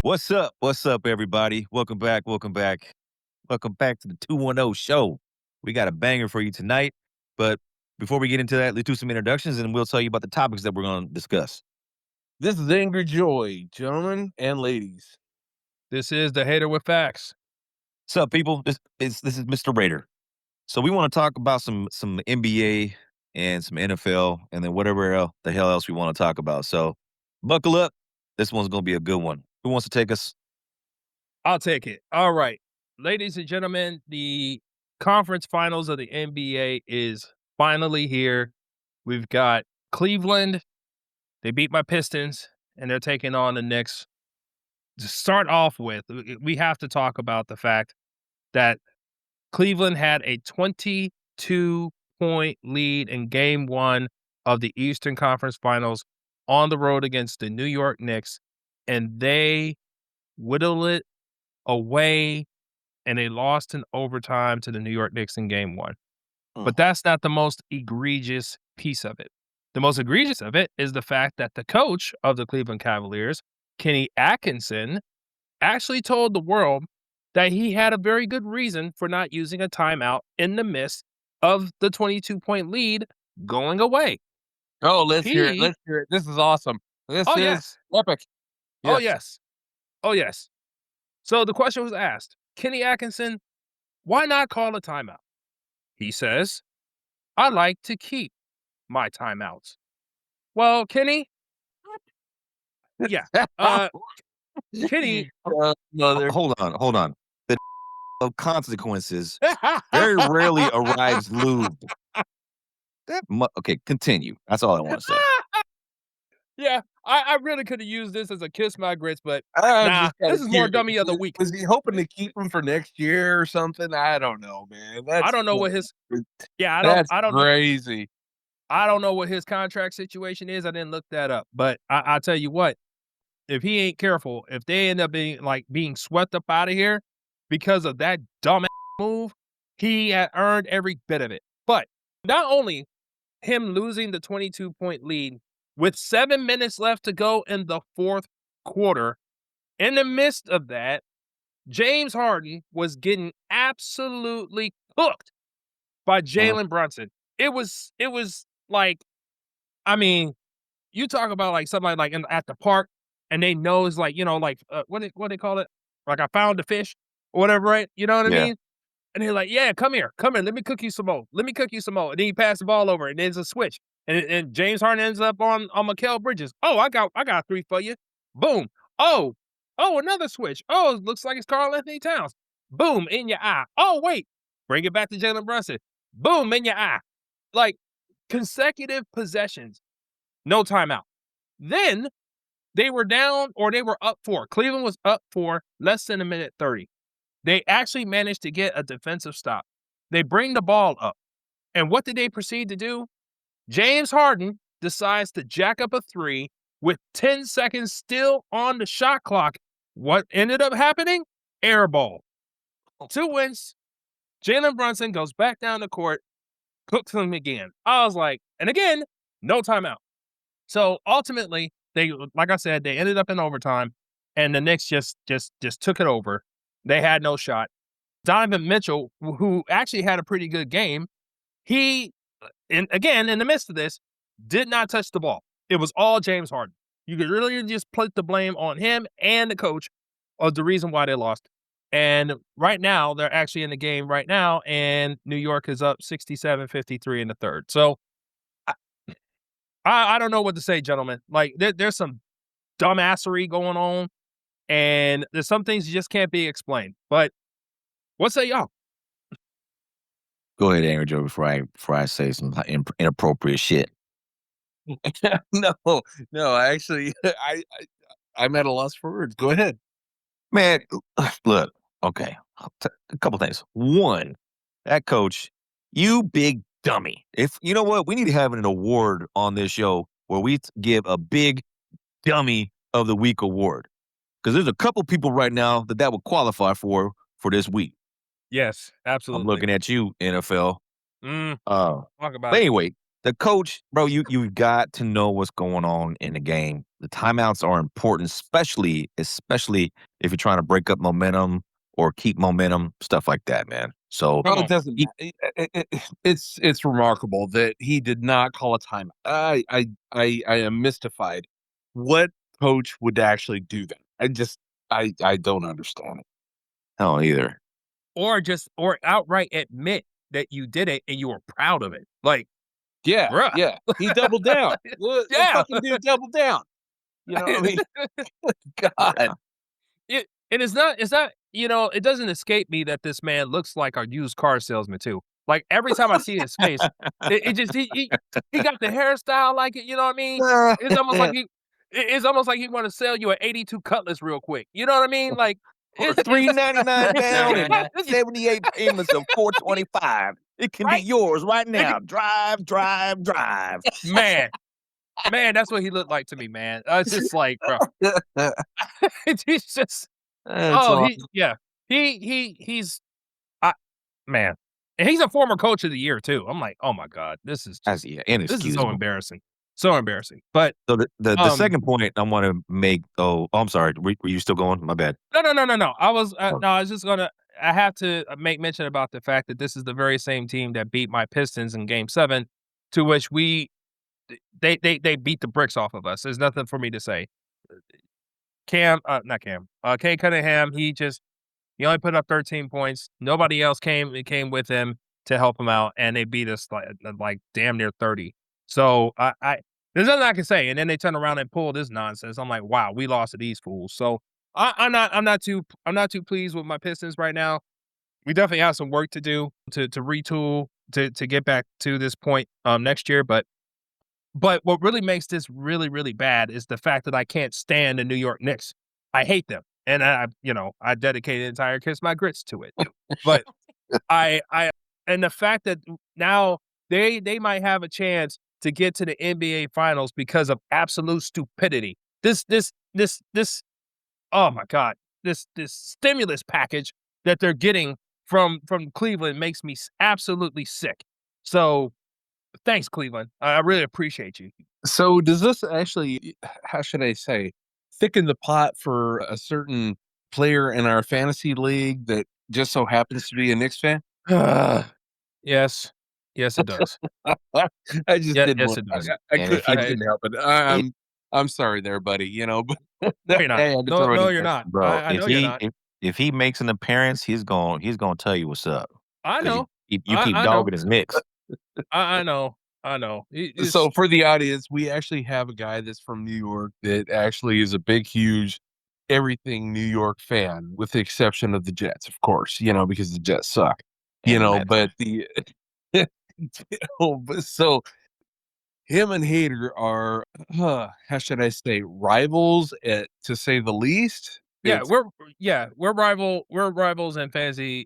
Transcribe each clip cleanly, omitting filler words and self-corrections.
What's up? What's up, everybody? Welcome back. Welcome back. Welcome back to the 210 show. We got a banger for you tonight. But before we get into that, let's do some introductions and we'll tell you about the topics that we're going to discuss. This is Angry Joy, gentlemen and ladies. This is the Hater with Facts. What's up, people? This is Mr. Raider. So we want to talk about some NBA and some NFL and then whatever the hell else we want to talk about. So buckle up. This one's going to be a good one. Who wants to take us? I'll take it. All right. Ladies and gentlemen, the conference finals of the NBA is finally here. We've got Cleveland. They beat my Pistons, and they're taking on the Knicks. To start off with, we have to talk about the fact that Cleveland had a 22-point lead in Game 1 of the Eastern Conference Finals on the road against the New York Knicks, and they whittled it away, and they lost in overtime to the New York Knicks in Game 1. But that's not the most egregious piece of it. The most egregious of it is the fact that the coach of the Cleveland Cavaliers, Kenny Atkinson, actually told the world that he had a very good reason for not using a timeout in the midst of the 22-point lead going away. Oh, let's hear it. Let's hear it. This is awesome. This is yes. epic. Oh, yes. Oh, yes. So the question was asked, Kenny Atkinson, why not call a timeout? He says, I like to keep my timeouts. Well, Kenny, yeah. Kenny, Hold on. The of consequences very rarely arrives lubed. Okay, continue. That's all I want to say. Yeah, I really could have used this as a kiss my grits, but nah, this is more dummy of the week. Was he hoping to keep him for next year or something? I don't know, man. I don't know what his that's crazy. I don't know what his contract situation is. I didn't look that up, but I tell you what, if he ain't careful, if they end up being swept up out of here because of that dumb move, he had earned every bit of it. But not only him losing the 22-point lead with 7 minutes left to go in the fourth quarter, in the midst of that, James Harden was getting absolutely cooked by Jalen Brunson. It was like, I mean, you talk about like somebody like at the park and they know it's like, what they call it? Like I found the fish or whatever, right? You know what I mean? And they're like, yeah, come here. Let me cook you some more. And then he passed the ball over and there's a switch. And James Harden ends up on Mikal Bridges. Oh, I got 3 for you. Boom. Oh, another switch. Oh, it looks like it's Karl Anthony Towns. Boom, in your eye. Oh, wait. Bring it back to Jalen Brunson. Boom, in your eye. Like consecutive possessions. No timeout. Then they were down or they were up 4. Cleveland was up 4, less than a minute 30. They actually managed to get a defensive stop. They bring the ball up. And what did they proceed to do? James Harden decides to jack up a 3 with 10 seconds still on the shot clock. What ended up happening? Air ball. 2 wins. Jalen Brunson goes back down the court, cooks him again. I was like, and again, no timeout. So ultimately, like I said, they ended up in overtime, and the Knicks just took it over. They had no shot. Donovan Mitchell, who actually had a pretty good game, he, again, in the midst of this, did not touch the ball. It was all James Harden. You could really just put the blame on him and the coach of the reason why they lost. And right now, they're actually in the game right now, and New York is up 67-53 in the third. So I don't know what to say, gentlemen. Like, there's some dumbassery going on, and there's some things you just can't be explained. But what say y'all? Go ahead, Angry Joe, before I say some inappropriate shit. No, actually, I'm at a loss for words. Go ahead. Man, look, okay, a couple things. One, that coach, you big dummy. If you know what, we need to have an award on this show where we give a big dummy of the week award, because there's a couple people right now that would qualify for this week. Yes, absolutely. I'm looking at you, NFL. Talk about anyway, The coach, bro, you've got to know what's going on in the game. The timeouts are important, especially if you're trying to break up momentum or keep momentum, stuff like that, man. So Well, Come it on. doesn't he it's remarkable that he did not call a time. I am mystified. What coach would actually do that? I don't understand it. don't either. Or outright admit that you did it and you were proud of it. Like, Yeah, bruh. yeah. He doubled down. Well, the Yeah. fucking dude doubled down. You know, I mean, God. And it's not, it doesn't escape me that this man looks like a used car salesman too. Like every time I see his face, it just he got the hairstyle like it, you know what I mean? It's almost like it's almost like he want to sell you an 82 Cutlass real quick. You know what I mean? Like it's $3.99 down and 78 payments of $425. It can be right, yours right now. Drive, drive, drive. man. Man, that's what he looked like to me, man. I was just like, bro. He's just That's oh, awesome. he's man. And he's a former coach of the year too. I'm like, "Oh my god, this is That's just yeah, this is so inexcusable. embarrassing." So embarrassing. But, So the um second point I want to make. I'm sorry. Were you still going? My bad. no. I was, Oh, no, I was just gonna I have to make mention about the fact that this is the very same team that beat my Pistons in game 7, to which they beat the bricks off of us. There's nothing for me to say. Not Cam, Kay Cunningham, he only put up 13 points. Nobody else came with him to help him out, and they beat us like damn near 30. So I there's nothing I can say. And then they turn around and pull this nonsense. I'm like, wow, we lost to these fools. So I'm not too pleased with my Pistons right now. We definitely have some work to do to retool to get back to this point next year. But what really makes this really, really bad is the fact that I can't stand the New York Knicks. I hate them. And I dedicated an entire Kiss My Grits to it. But I and the fact that now they might have a chance to get to the NBA finals because of absolute stupidity. This oh my God. This stimulus package that they're getting from Cleveland makes me absolutely sick. So thanks, Cleveland. I really appreciate you. So does this actually, how should I say, thicken the pot for a certain player in our fantasy league that just so happens to be a Knicks fan? Yes. Yes, it does. I just Yeah, didn't yes, want. it does. and if I he couldn't help it. it, I'm sorry there, buddy. You know, but No, you're I not. had to No, throw it no, in you're there. not. bro, I know you're not. if he makes an appearance, he's gonna tell you what's up I because know. you keep I know. dogging his mix. I know. I know. It's So for the audience, we actually have a guy that's from New York that actually is a big, huge, everything New York fan, with the exception of the Jets, of course. You know, because the Jets suck. You And the know, Mets. but the but so him and Hader are, how should I say, rivals, to say the least. yeah, It's we're rivals in fantasy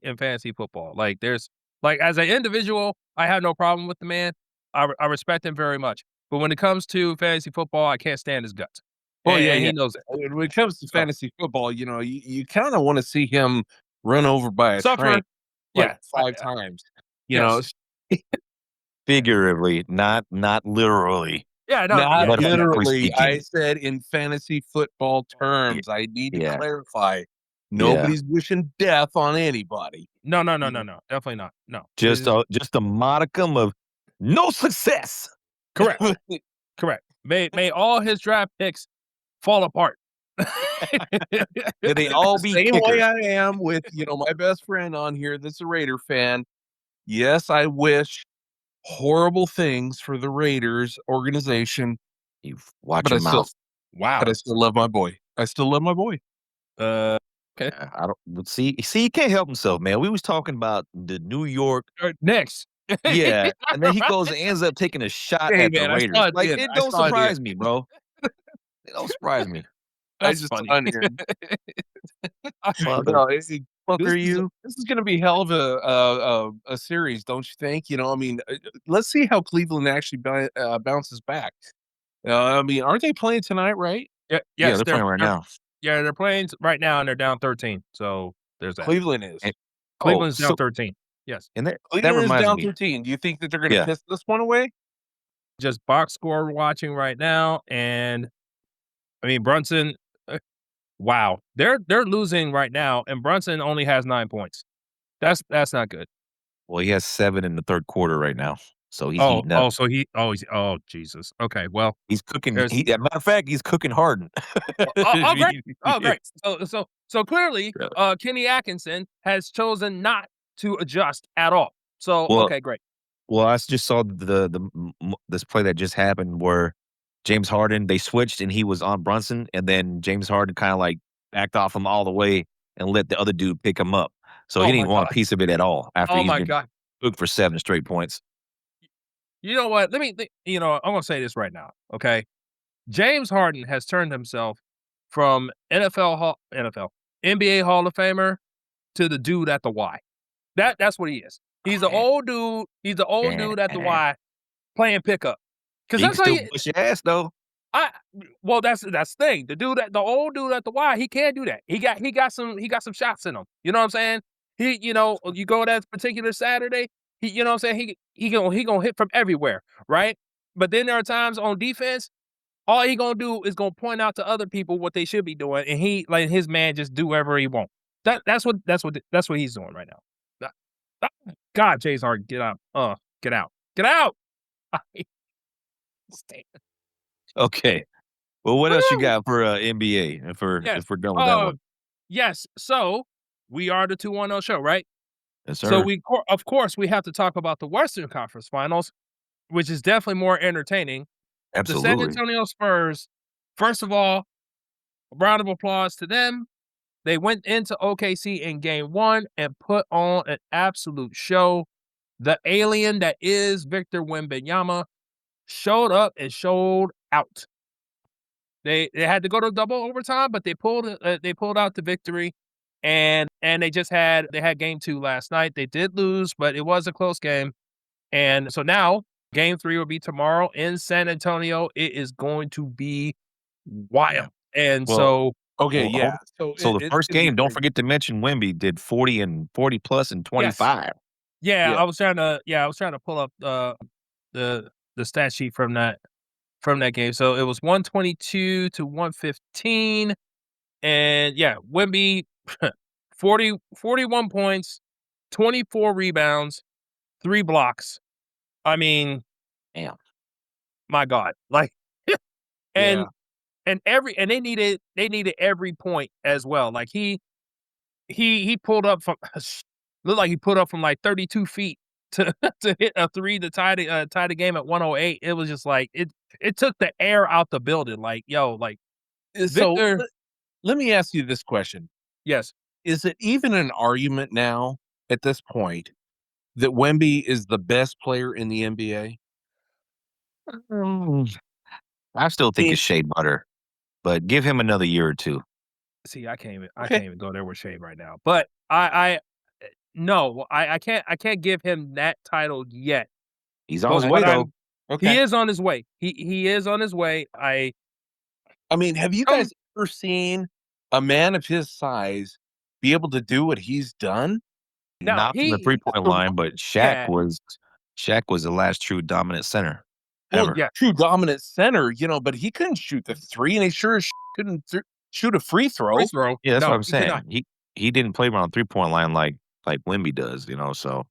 football. Like there's like as an individual, I have no problem with the man. I respect him very much. But when it comes to fantasy football, I can't stand his guts. well, yeah, And yeah. he knows it. When it comes to So fantasy football, you know, you kind of want to see him run over by a train suffer. like Yeah. 5 times. You know, Yes. Figuratively, not literally. Yeah, no, not yeah. Metaphorically literally. I speaking. said in fantasy football Y- terms. I need to Yeah, clarify. yeah. Nobody's wishing death on anybody. You know, No. Definitely not. No. Just a modicum of no success. Correct. Correct. May all his draft picks fall apart. May they all the be same way kickers. I am with, my best friend on here that's a Raider fan. Yes, I wish horrible things for the Raiders organization, You watch but your mouth. Wow. I still love my boy. I still love my boy. Okay. I don't but see he can't help himself, man. We was talking about the New York, Next. yeah, and then he goes and ends up taking a shot Hey at the man, I Raiders. saw it Like in. it I don't saw it in. surprise me, bro. It don't surprise me. I That's just funny. on here. Fuck, No, fuck are you? this is gonna be hell of a series, don't you think? I mean, let's see how Cleveland actually bounces back. I mean, aren't they playing tonight? Right? Yeah, Yeah, yes, they're playing right now. they're playing right now and they're down 13. So there's that. Cleveland is. And Cleveland's down so 13. Yes. and that Cleveland is reminds down me. 13. Do you think that they're gonna Yeah. piss this one away? just box score watching right now, and I mean Brunson. Wow, they're losing right now, and Brunson only has 9 points. That's not good. Well, he has 7 in the 3rd quarter right now, so he's heating up. So he's Jesus. Okay, well, He's cooking. there's As a matter of fact, he's cooking Harden. great. Oh, great. So clearly, Yeah. Kenny Atkinson has chosen not to adjust at all. So, Well, okay, great. well, I just saw this play that just happened where James Harden, they switched and he was on Brunson, and then James Harden kinda, like, backed off him all the way and let the other dude pick him up. So he Oh my didn't want a god. piece of it at all after Oh he's my been god. cooked for 7 straight points. You know what? Let me I'm gonna say this right now, okay? James Harden has turned himself from NBA Hall of Famer to the dude at the Y. That's what he is. He's the old dude. He's the old Yeah. dude at the Y playing pickup. Because He can that's how still he bust your ass, though. I well, that's the thing. The old dude at the Y, he can't do that. He got some shots in him. You know what I'm saying? You go that particular Saturday, you know what I'm saying? He gonna hit from everywhere, right? But then there are times on defense, all he gonna do is gonna point out to other people what they should be doing, and he like his man just do whatever he want. That's what he's doing right now. God, James Harden, get out. Get out. Get out. Stand. Okay. Well, what else you Woo! got for, NBA Yes. if we're done with that Uh, one? yes. So we are the 210 show, right? Yes, So sir. of course, we have to talk about the Western Conference Finals, which is definitely more entertaining. The San Absolutely. Antonio Spurs, first of all, a round of applause to them. They went into OKC in game 1 and put on an absolute show. The alien that is Victor Wembanyama showed up and showed out. They had to go to double overtime, but they pulled out the victory, and they had game 2 last night. They did lose, but it was a close game. And so now game 3 will be tomorrow in San Antonio. It is going to be wild. And Well so Okay, well, hold yeah. So so the it's first gonna be game, don't crazy. forget to mention Wemby did 40 plus and yes. 25. Yeah, Yeah. I was trying to pull up the stat sheet from that game. So it was 122 to 115. And yeah, Wemby 41 points, 24 rebounds, 3 blocks. I mean, Damn. my God. Like Yeah. and and they needed every point as well. Like he pulled up from looked like he put up from like 32 feet to to hit a 3 to tie the game at 108. It was just like it took the air out the building. Like, yo, like So Victor, let me ask you this question. yes. Is it even an argument now at this point that Wemby is the best player in the NBA? Mm, I still think mean, it's Shea Butter, but give him another year or 2. See, I okay. can't even go there with shade right now. But no, I can't give him that title yet. He's on But his way, what though. he Okay. is on his way. He is on his way. I mean, have you Um guys ever seen a man of his size be able to do what he's done? Now Not from the he three-point Rem- line, but yeah, Shaq was the last true dominant center Well, ever. yeah, true dominant center, but he couldn't shoot the three, and he sure as couldn't shoot a free free throw. throw. Yeah, that's what No, I'm he could not. saying. He didn't play around the three-point line like Wemby does, so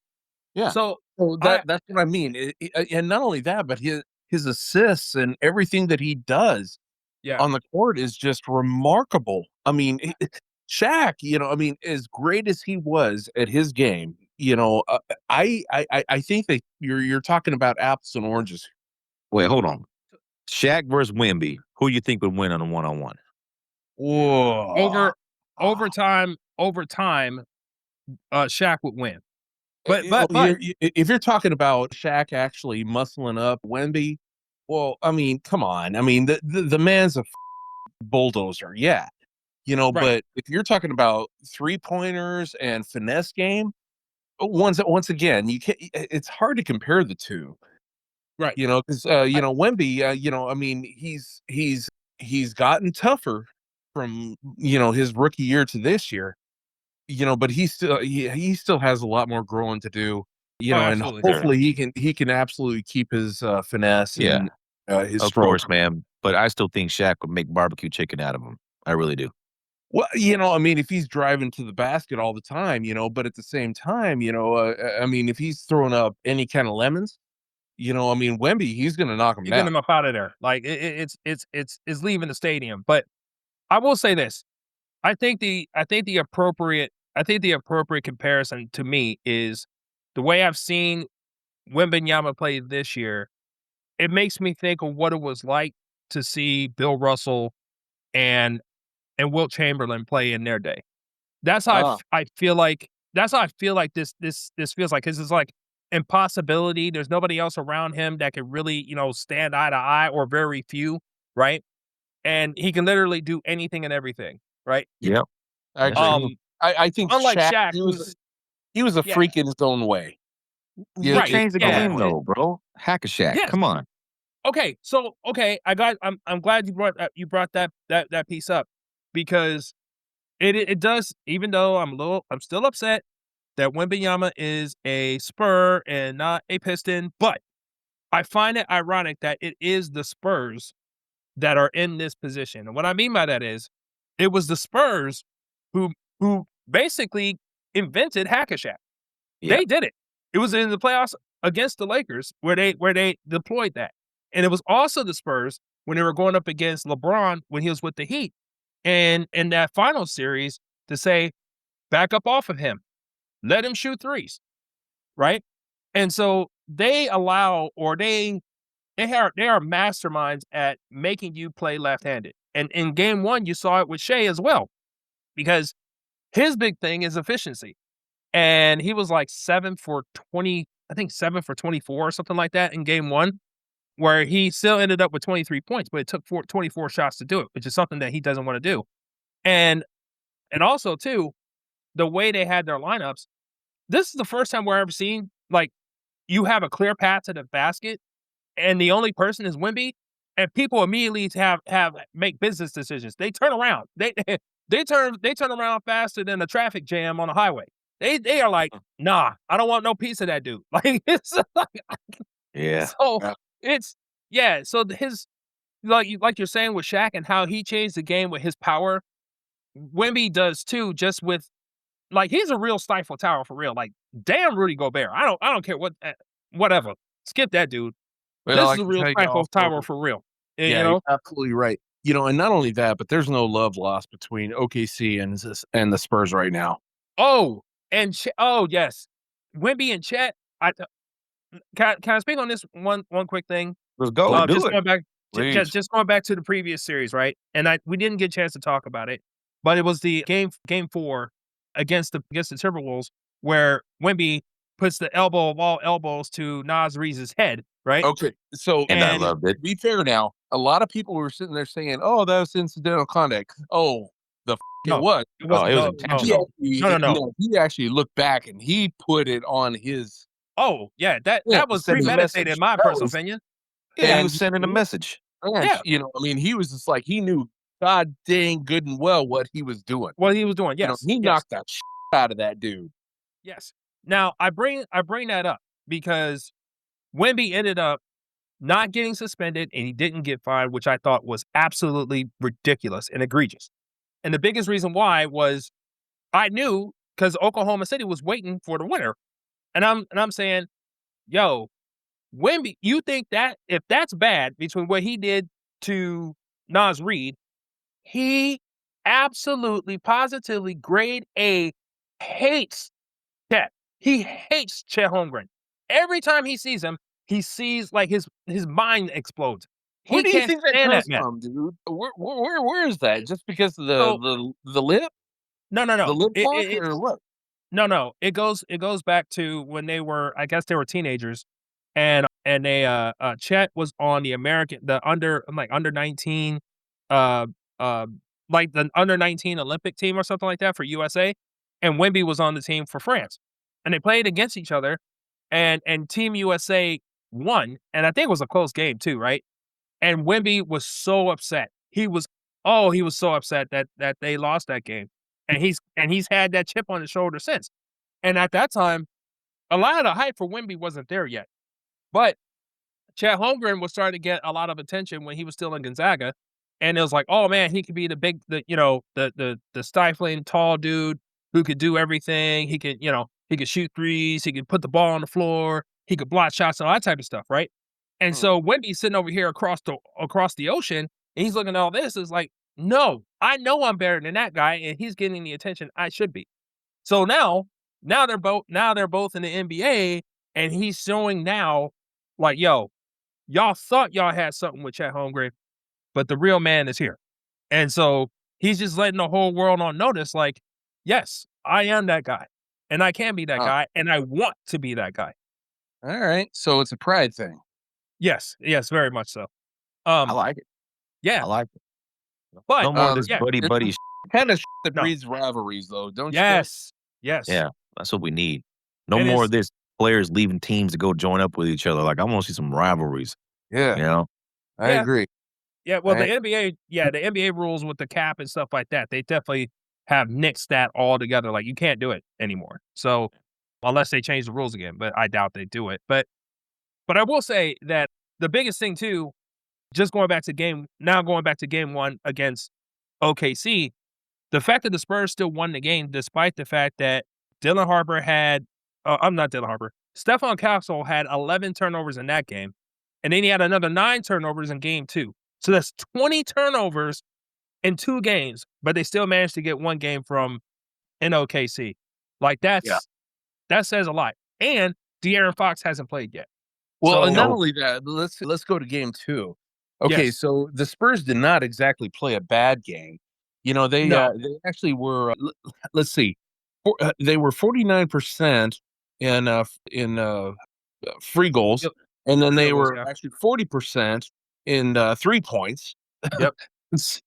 Yeah. So So I that's what I mean. And not only that, but his assists and everything that he does yeah. on the court is just remarkable. I mean, Shaq, I mean, as great as he was at his game, I think that you're talking about apples and oranges. wait, hold on. Shaq versus Wemby, who you think would win on a one-on-one? Whoa. Overtime, Shaq would win. But Well, but but if you're talking about Shaq actually muscling up Wemby, well, I mean, come on. I mean, the man's a bulldozer, yeah. right, But if you're talking about three pointers and finesse game, once again, you can't. It's hard to compare the two, right. because Wemby, I mean, he's gotten tougher from his rookie year to this year, but he still has a lot more growing to do. You Oh, know, and absolutely. hopefully he can absolutely keep his finesse Yeah. and his Of stroke. course, man. But I still think Shaq would make barbecue chicken out of him. I really do. Well, you know, I mean, if he's driving to the basket all the time, you know, but at the same time, you know, I mean, if he's throwing up any kind of lemons, you know, I mean, Wemby, he's going to knock him You're getting down. him up out of there. Like it's leaving the stadium. But I will say this. I think the appropriate comparison to me is the way I've seen Wembanyama play this year. It makes me think of what it was like to see Bill Russell and Wilt Chamberlain play in their day. That's how Ah, I feel like this feels like, 'cause it's like impossibility. There's nobody else around him that can really, stand eye to eye, or very few, right? And he can literally do anything and everything, right? Yep. I That's agree. true. Um, I think Unlike Shaq, Shaq, who's he was a yeah, freak in his own way. He Yeah, right, changed the yeah, game though, bro. Hack a Shaq. yes. Come on. Okay, so I'm glad you brought that piece up, because it does, even though I'm still upset that Wembanyama is a Spur and not a Piston, but I find it ironic that it is the Spurs that are in this position. And what I mean by that is, it was the Spurs who basically invented Hack-a-Shaq. Yeah. They did it. It was in the playoffs against the Lakers where they deployed that. And it was also the Spurs when they were going up against LeBron when he was with the Heat, and in that final series, to say, back up off of him, let him shoot threes, right? And so they allow, or they are masterminds at making you play left-handed. And in game one, you saw it with Shea as well, because his big thing is efficiency. And he was like 7 for 20, I think 7 for 24 or something like that in game one, where he still ended up with 23 points, but it took 24 shots to do it, which is something that he doesn't want to do. And also too, the way they had their lineups, this is the first time where I've ever seen, like, you have a clear path to the basket and the only person is Wemby, and people immediately have make business decisions. They turn around. They turn around faster than a traffic jam on a highway. They are like, nah, I don't want no piece of that dude. Like, it's Yeah. so yeah. it's yeah. So his, like you're saying with Shaq and how he changed the game with his power, Wemby does too. Just with, like, he's a real stifle tower for real. Like, damn Rudy Gobert. I don't care what, whatever. Skip that dude. Well, This I is a can real tell you stifle tower also, for real. You yeah, you're know? absolutely right. You know, and not only that, but there's no love lost between OKC and the Spurs right now. Oh, and oh yes, Wemby and Chet. Can I speak on this one quick thing? Let's go. Do Just it. going back, Please. just going back to the previous series, right? And we didn't get a chance to talk about it, but it was the game four against the Timberwolves, where Wemby puts the elbow of all elbows to Nas Reese's head, right? Okay, so And I And loved it. to be fair now, a lot of people were sitting there saying, "Oh, that was incidental conduct." Oh, it no, was. it Oh, wasn't. it was No, no, He intentional. no, no, no, actually, no. no, he actually looked back and he put it on his Oh yeah, yeah, that was Sending a premeditated, in message. my that personal was opinion. Yeah, he Yeah, was sending a message. yeah. you know, I mean, he was just like he knew god dang good and well what he was doing. What he was doing. You know, Yes, he yes. knocked that out of that dude. Yes. Now I bring that up because Wemby ended up not getting suspended and he didn't get fined, which I thought was absolutely ridiculous and egregious. And the biggest reason why was, I knew, because Oklahoma City was waiting for the winner. And I'm saying, yo, Wemby, you think that if that's bad between what he did to Nas Reed, he absolutely positively grade A hates Chet. He hates Chet Holmgren. Every time he sees him, he sees, like, his mind explodes. Where He do you can't think that stand that comes man. from, dude? Where is that? Just because of So the lip, no, no, the no. lip lock, or It's what? no, no. It goes back to when they were, I guess they were teenagers, and they Chet was on the under 19, uh uh like the under 19 Olympic team or something like that for USA, and Wemby was on the team for France, and they played against each other, and Team USA won, and I think it was a close game too, right? And Wemby was so upset. He was so upset that they lost that game, and he's had that chip on his shoulder since. And at that time, a lot of the hype for Wemby wasn't there yet, but Chet Holmgren was starting to get a lot of attention when he was still in Gonzaga, and it was like, "Oh, man, he could be the big the stifling tall dude who could do everything. He could, he could shoot threes, he could put the ball on the floor, he could block shots and all that type of stuff, right?" And Mm. so Wemby's sitting over here across the ocean, and he's looking at all this, is like, "No, I know I'm better than that guy, and he's getting the attention I should be." So now they're both in the NBA, and he's showing now, like, "Yo, y'all thought y'all had something with Chet Holmgren, but the real man is here." And so he's just letting the whole world on notice, like, "Yes, I am that guy, and I can be that Oh, guy, and I want to be that guy." all right. So it's a pride thing. Yes, yes, very much so. I Um, like it. I yeah, like it. but No more of this yeah, buddy It's buddy. kind of that no, breeds rivalries, though, don't you think? yes, yes, Yeah, that's what we need. No it more is. of this players leaving teams to go join up with each other. Like I want to see some rivalries. Yeah, You know? I Yeah, agree. yeah. Well, I the NBA rules with the cap and stuff like that, they definitely have nixed that all together. Like you can't do it anymore. So unless they change the rules again, but I doubt they do it. But I will say that the biggest thing too, just going back to game one against OKC, the fact that the Spurs still won the game despite the fact that Dylan Harper had I'm not Dylan Harper. Stephon Castle had 11 turnovers in that game, and then he had another 9 turnovers in game 2. So that's 20 turnovers in 2 games, but they still managed to get 1 game from in OKC. Like, Yeah. that says a lot, and De'Aaron Fox hasn't played yet. Well, and So not Nope. only that, let's go to game 2. Okay, yes. so the Spurs did not exactly play a bad game. No. They actually were, let's see, they were 49% in free goals, Yep. and then they Field goals, were yeah. actually 40% in 3 points. Yep.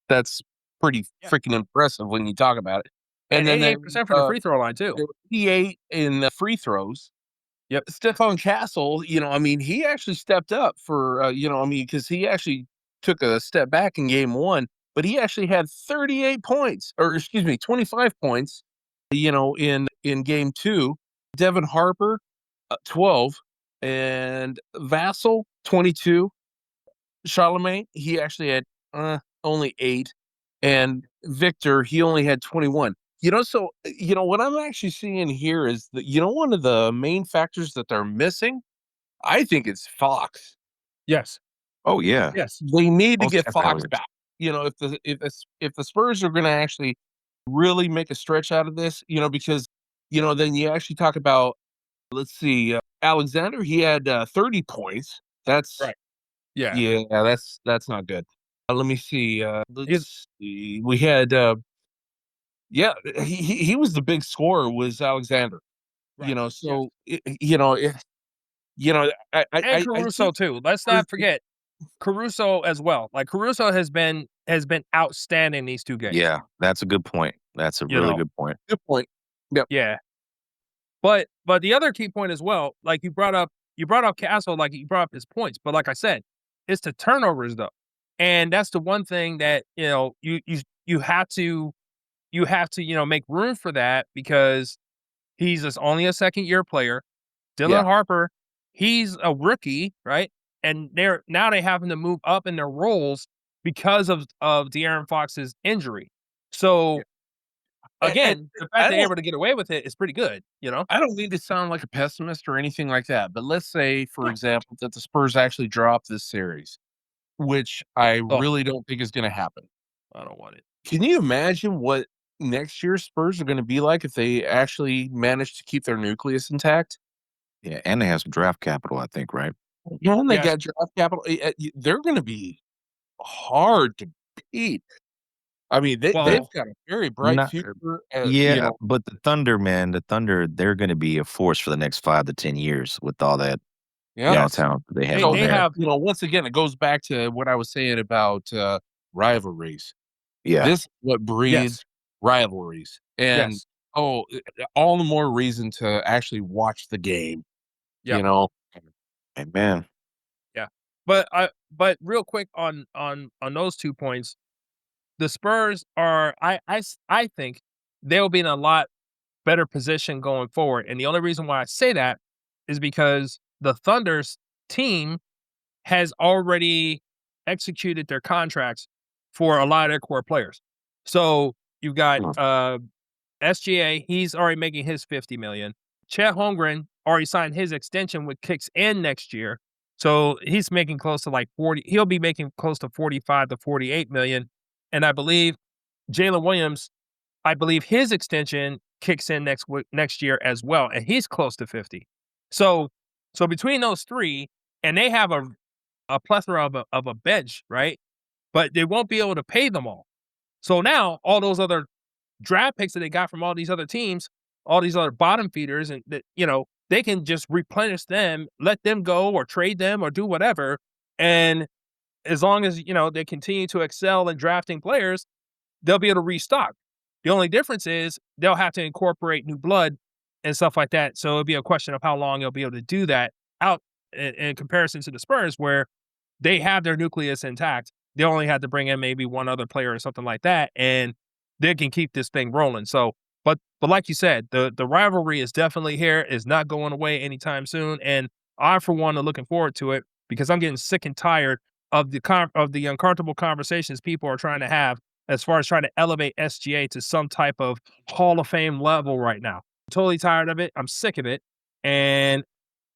That's pretty Yeah. freaking impressive when you talk about it. And And then 88% from the free throw line too. they were 88 in the free throws. Yep. Stephon Castle, I mean, he actually stepped up for, I mean, because he actually took a step back in game 1, but he actually had 38 points, or excuse me, 25 points, in game 2. Devin Harper, 12, and Vassell, 22. Charlemagne, he actually had only 8, and Victor, he only had 21. So what I'm actually seeing here is that one of the main factors that they're missing, I think it's Fox. Yes. Oh yeah. Yes. They need to Most get Fox definitely. back. If the Spurs are going to actually really make a stretch out of this, because then you actually talk about, let's see, Alexander, he had 30 points. That's Right. Yeah. Yeah, that's not good. Let me see. He's Let's see. We had, yeah, he was the big scorer, was Alexander. right. Yes. So I And think Caruso too. Let's there's- not forget Caruso as well. Like Caruso has been outstanding these 2 games. Yeah, that's a good point. That's a You really know. good point. good point. Yep. Yeah. But the other key point as well, like you brought up Castle, like you brought up his points, but like I said, it's the turnovers though. And that's the one thing that, you have to make room for that because he's just only a second year player. Dylan Yeah. Harper, he's a rookie, right? And they having to move up in their roles because of De'Aaron Fox's injury. So And again, the fact they're able to get away with it is pretty good, you know? I don't need to sound like a pessimist or anything like that, but let's say, for Yeah. example, that the Spurs actually drop this series, which I Oh, really don't think is going to happen. I don't want it. Can you imagine what next year's Spurs are going to be like if they actually manage to keep their nucleus intact? Yeah, and they have some draft capital, I think, right? Yeah, and they Yes. got draft capital. They're going to be hard to beat. I mean, they've Well, got a very bright Not future. Yeah, but the Thunder, man, they're gonna be a force for the next 5 to 10 years with all that Yeah. Yes. talent that they have They on they there. have Once again, it goes back to what I was saying about rivalries. Yeah. This is what breeds yes. rivalries. And Yes. all the more reason to actually watch the game. Yep. Amen. Yeah. But real quick on those 2 points, the Spurs are I think they'll be in a lot better position going forward. And the only reason why I say that is because the Thunder's team has already executed their contracts for a lot of their core players. So you've got SGA, he's already making his 50 million. Chet Holmgren already signed his extension, which kicks in next year. So he's making close to like 40, he'll be making close to 45 to 48 million. And I believe Jalen Williams, I believe his extension kicks in next year as well, and he's close to 50. So between those three, and they have a plethora of a bench, right? But they won't be able to pay them all. So now all those other draft picks that they got from all these other teams, all these other bottom feeders, and that they can just replenish them, let them go, or trade them, or do whatever. And as long as they continue to excel in drafting players, they'll be able to restock. The only difference is they'll have to incorporate new blood and stuff like that. So it'll be a question of how long they'll be able to do that out in comparison to the Spurs, where they have their nucleus intact. They only had to bring in maybe one other player or something like that, and they can keep this thing rolling. So, but like you said, the rivalry is definitely here, is not going away anytime soon, and I for one are looking forward to it because I'm getting sick and tired of the uncomfortable conversations people are trying to have as far as trying to elevate SGA to some type of Hall of Fame level right now. I'm totally tired of it. I'm sick of it, and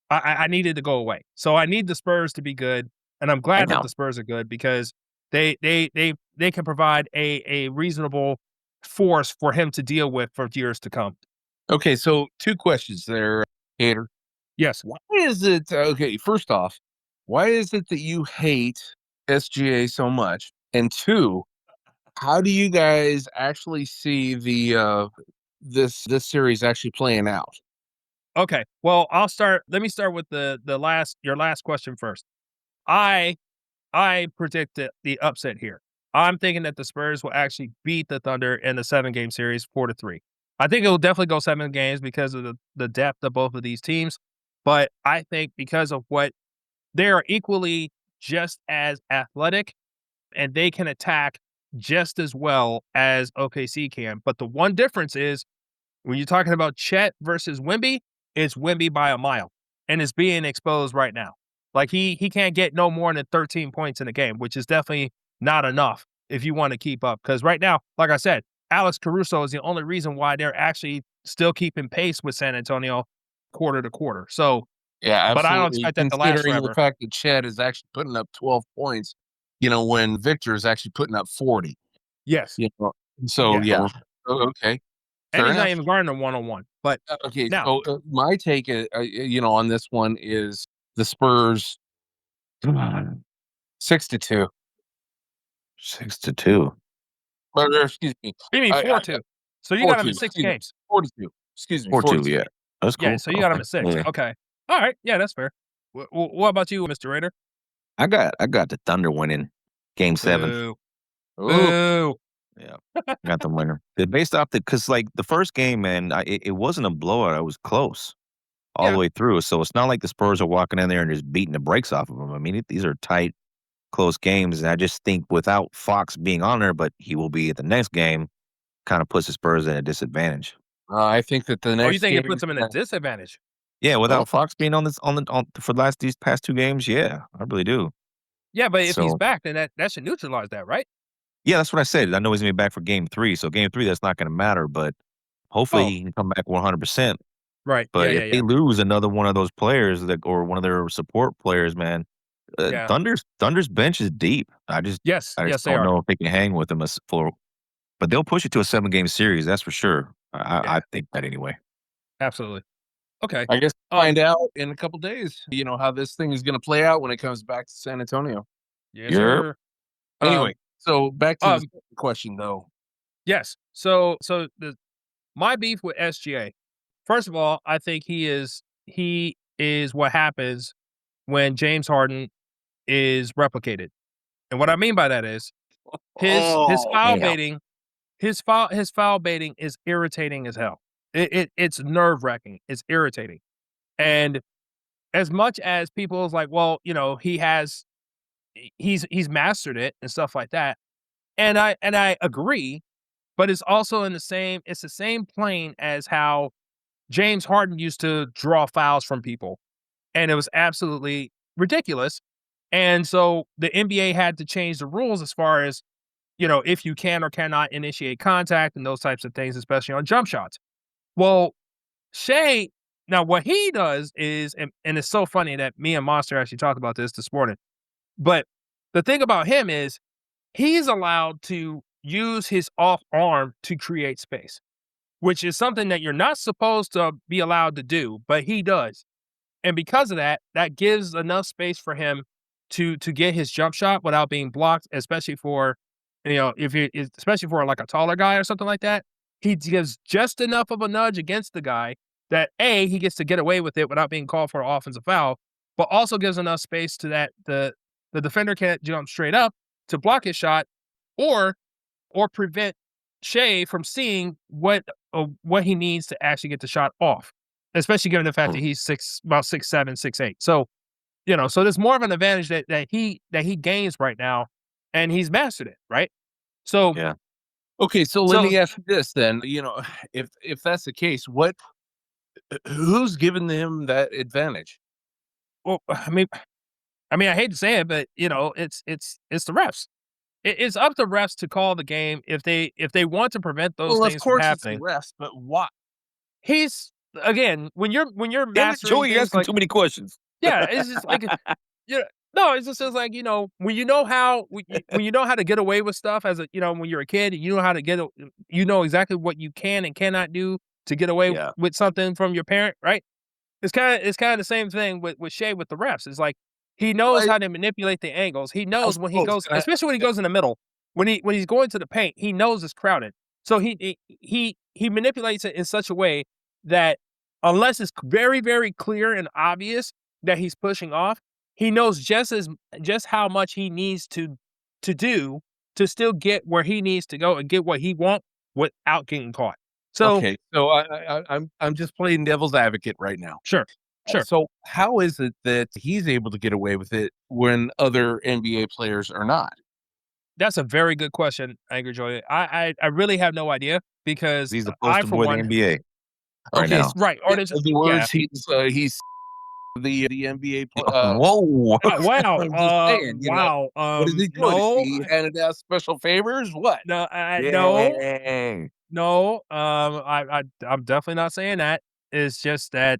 I need it to go away. So I need the Spurs to be good, and I'm I glad that know. the Spurs are good because they can provide a reasonable force for him to deal with for years to come. Okay, so 2 questions there, Hater. Yes. Why is it okay, first off, why is it that you hate SGA so much? And 2, how do you guys actually see this series actually playing out? Okay. Well, let me start with your last question first. I predict the upset here. I'm thinking that the Spurs will actually beat the Thunder in the 7-game series 4-3. I think it will definitely go 7 games because of the depth of both of these teams. But I think because of what they are equally just as athletic and they can attack just as well as OKC can. But the one difference is when you're talking about Chet versus Wemby, it's Wemby by a mile, and it's being exposed right now. Like he can't get no more than 13 points in a game, which is definitely not enough if you want to keep up. Because right now, like I said, Alex Caruso is the only reason why they're actually still keeping pace with San Antonio quarter to quarter. So, Yeah, but I don't absolutely. expect that to last Considering the forever. fact that Chad is actually putting up 12 points, when Victor is actually putting up 40. Yes. So Yeah. yeah. Okay. And Fair he's not enough. even guarding a one-on-one. But Okay, now, so my take, on this one is the Spurs 6-2. 6-2. Or excuse me, you mean I 4-2. So you got him 4-2. in 6 Excuse me, games. 42. Excuse me, 4-2, 42. yeah. That's Yeah, cool. so you got him Okay. at 6. Yeah. Okay. All right. Yeah, that's fair. What about you, Mr. Raider? I got the Thunder winning game 7. Boo. Ooh, Boo. Yeah. Got the winner. Based off because like the first game, man, it wasn't a blowout. It was close all Yeah. the way through. So it's not like the Spurs are walking in there and just beating the brakes off of them. I mean, these are tight, close games. And I just think without Fox being on there, but he will be at the next game, kind of puts the Spurs at a disadvantage. I think that the Oh, you next think game it puts him in a disadvantage? Yeah, oh, without Fox being on for these past 2 games, yeah, I really do. Yeah, but if he's So back, then that should neutralize that, right? yeah, that's what I said. I know he's gonna be back for game 3. So game 3, that's not gonna matter, but hopefully Oh, he can come back 100%. right. Yeah, But yeah, if yeah. they lose another one of those players or one of their support players, man, Yeah. Thunder's bench is deep. Yes. I just Yes, they don't are. know if they can hang with them but they'll push it to a 7-game series, that's for sure. I Yeah, think that anyway. absolutely. Okay. I guess Um, find out in a couple days, how this thing is going to play out when it comes back to San Antonio. yes, Yep. sir. Anyway, so back to the Um, second question though. yes. So my beef with SGA. First of all, I think he is what happens when James Harden is replicated. And what I mean by that is his Oh, foul Damn. baiting, his foul baiting is irritating as hell. It's nerve-wracking. It's irritating. And as much as people's like, well, he's mastered it and stuff like that. And I agree, but it's also it's the same plane as how James Harden used to draw fouls from people, and it was absolutely ridiculous. And so the NBA had to change the rules as far as, if you can or cannot initiate contact and those types of things, especially on jump shots. Well, Shea, now what he does is, and it's so funny that me and Monster actually talked about this morning, but the thing about him is he's allowed to use his off arm to create space, which is something that you're not supposed to be allowed to do, but he does. And because of that, that gives enough space for him to get his jump shot without being blocked, especially for, especially for like a taller guy or something like that. He gives just enough of a nudge against the guy that he gets to get away with it without being called for an offensive foul, but also gives enough space to that the defender can't jump straight up to block his shot, or prevent Shea from seeing what he needs to actually get the shot off, especially given the fact that he's about 6'7", 6'8". So, so there's more of an advantage that he gains right now, and he's mastered it, right? So Yeah. Okay, so let me ask you this then. If that's the case, who's giving him that advantage? well, I hate to say it, but it's the refs. It's up to refs to call the game if they want to prevent those Well, of things from course it's the happening. refs, but why? He's again when you're Damn it, mastering Joey, you're things asking like too many questions. yeah, it's just like no, it's just like when you know how when you know how to get away with stuff as a when you're a kid, you know how to you know exactly what you can and cannot do to get away Yeah. with something from your parent, right? It's kind of the same thing with Shea with the refs. It's like he knows Well, how to manipulate the angles. He I knows when he suppose, goes, especially when he goes in the middle. When he's going to the paint, he knows it's crowded. So he manipulates it in such a way that unless it's very very clear and obvious that he's pushing off, he knows just how much he needs to do to still get where he needs to go and get what he wants without getting caught. So okay, so I'm just playing devil's advocate right now. sure, sure. So how is it that he's able to get away with it when other NBA players are not? That's a very good question, Angry Joy. I really have no idea because He's the I, poster for boy of the one, NBA right Okay, now. right, in artists, other yeah. words, he's the NBA. Whoa. Wow, I'm just saying, wow, what is he doing? Is no, he handed out special favors? What? no, no, Dang. no. I'm definitely not saying that. It's just that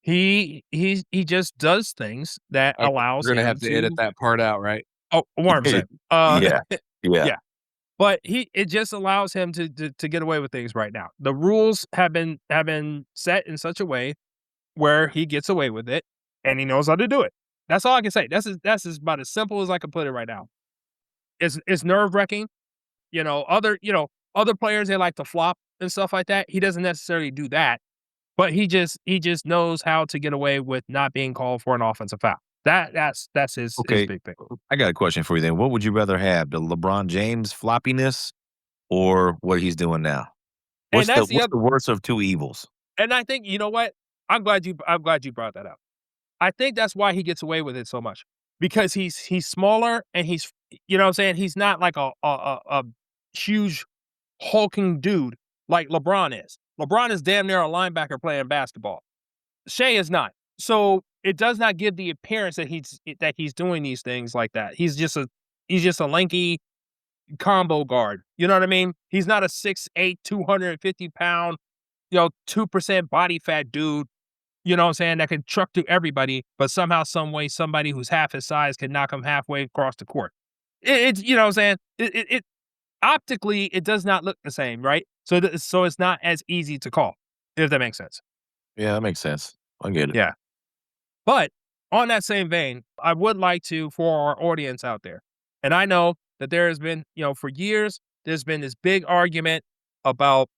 he just does things that Okay, allows we're gonna him have to edit to. that part out, right? Oh, 100%. Yeah. Yeah. Yeah. But it just allows him to get away with things right now. The rules have been set in such a way where he gets away with it, and he knows how to do it. That's all I can say. That's about as simple as I can put it right now. It's nerve-wracking. Other players, they like to flop and stuff like that. He doesn't necessarily do that, but he just knows how to get away with not being called for an offensive foul. That's his Okay. big thing. I got a question for you then. What would you rather have, the LeBron James floppiness or what he's doing now? And that's the What's other. the worst of two evils? And I think you know what? I'm glad you brought that up. I think that's why he gets away with it so much because he's smaller and he's what I'm saying, he's not like a huge hulking dude like LeBron is. LeBron is damn near a linebacker playing basketball. Shea is not. So it does not give the appearance that he's doing these things like that. He's just a lanky combo guard. You know what I mean? He's not a 6'8", 250-pound, 2% body fat dude, you know what I'm saying, that can truck through everybody, but somehow, some way, somebody who's half his size can knock him halfway across the court. It's you know what I'm saying? It optically, it does not look the same, right? So it's not as easy to call, if that makes sense. Yeah, that makes sense. I get it. Yeah. But on that same vein, I would like to, for our audience out there, and I know that there has been, for years, there's been this big argument about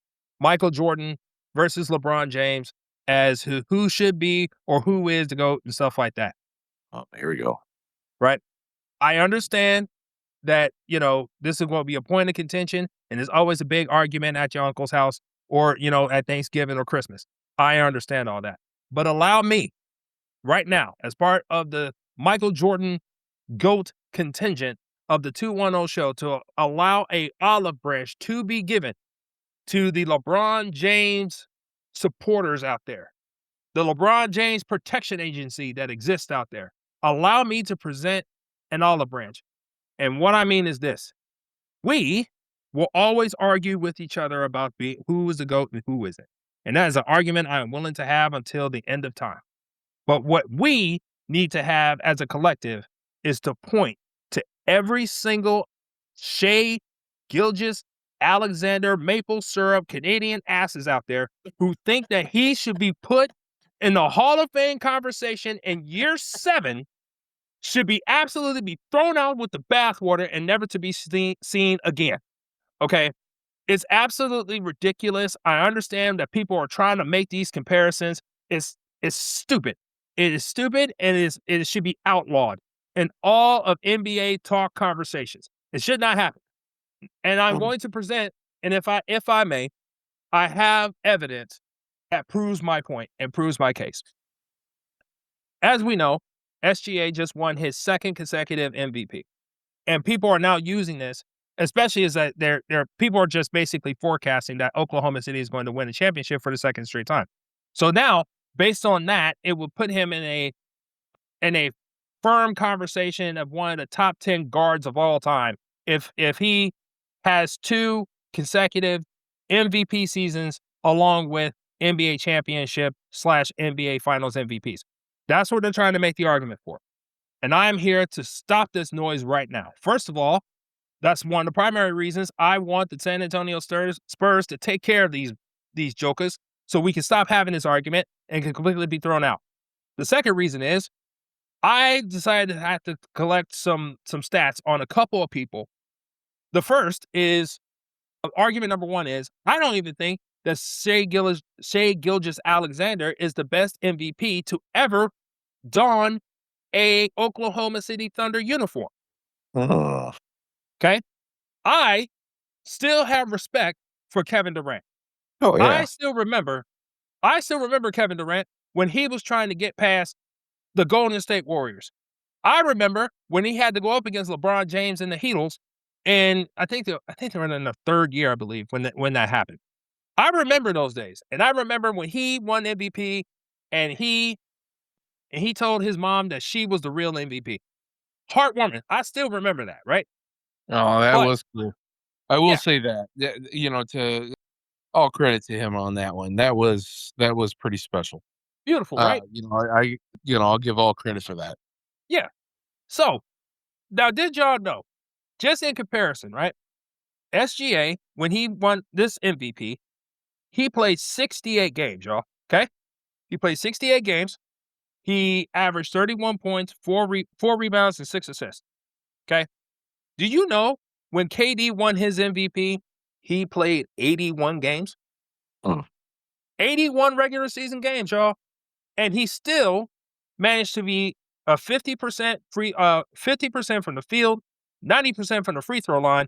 Michael Jordan versus LeBron James as who should be or who is the GOAT and stuff like that, Oh, here we go. right? I understand that, this is going to be a point of contention and there's always a big argument at your uncle's house or, at Thanksgiving or Christmas. I understand all that. But allow me right now, as part of the Michael Jordan GOAT contingent of the 210 show, to allow a olive branch to be given to the LeBron James supporters out there, the LeBron James Protection Agency that exists out there, allow me to present an olive branch. And what I mean is this: we will always argue with each other about who is the GOAT and who isn't. And that is an argument I am willing to have until the end of time. But what we need to have as a collective is to point to every single Shea, Gilgis, Alexander, maple syrup, Canadian asses out there who think that he should be put in the Hall of Fame conversation in year 7, should be absolutely be thrown out with the bathwater and never to be seen again. Okay? It's absolutely ridiculous. I understand that people are trying to make these comparisons. It's stupid. It is stupid, and it should be outlawed in all of NBA talk conversations. It should not happen. And I'm going to present, and if I may, I have evidence that proves my point and proves my case. As we know, SGA just won his 2nd consecutive MVP. And people are now using this, especially as that people are just basically forecasting that Oklahoma City is going to win the championship for the 2nd straight time. So now, based on that, it will put him in a firm conversation of one of the top 10 guards of all time if he has 2 consecutive MVP seasons along with NBA championship / NBA finals MVPs. That's what they're trying to make the argument for. And I am here to stop this noise right now. First of all, that's one of the primary reasons I want the San Antonio Spurs to take care of these jokers so we can stop having this argument and can completely be thrown out. The second reason is I decided to have to collect some stats on a couple of people. The first is, argument number 1 is, I don't even think that Shea Gilgeous-Alexander is the best MVP to ever don a Oklahoma City Thunder uniform. Okay? I still have respect for Kevin Durant. Oh, yeah. I still remember Kevin Durant when he was trying to get past the Golden State Warriors. I remember when he had to go up against LeBron James and the Heatles, and I think they were in the 3rd year, I believe, when that happened. I remember those days, and I remember when he won MVP, and he told his mom that she was the real MVP. Heartwarming. I still remember that, right? Oh, that was cool. I will Yeah. say that, to all credit to him on that one. That was pretty special. Beautiful, right? I'll give all credit for that. Yeah. So, now did y'all know, just in comparison, right? SGA, when he won this MVP, he played 68 games, y'all. Okay? He played 68 games. He averaged 31 points, 4 rebounds, and 6 assists. Okay? Do you know when KD won his MVP, he played 81 games? 81 regular season games, y'all. And he still managed to be a 50% 50% from the field, 90% from the free throw line,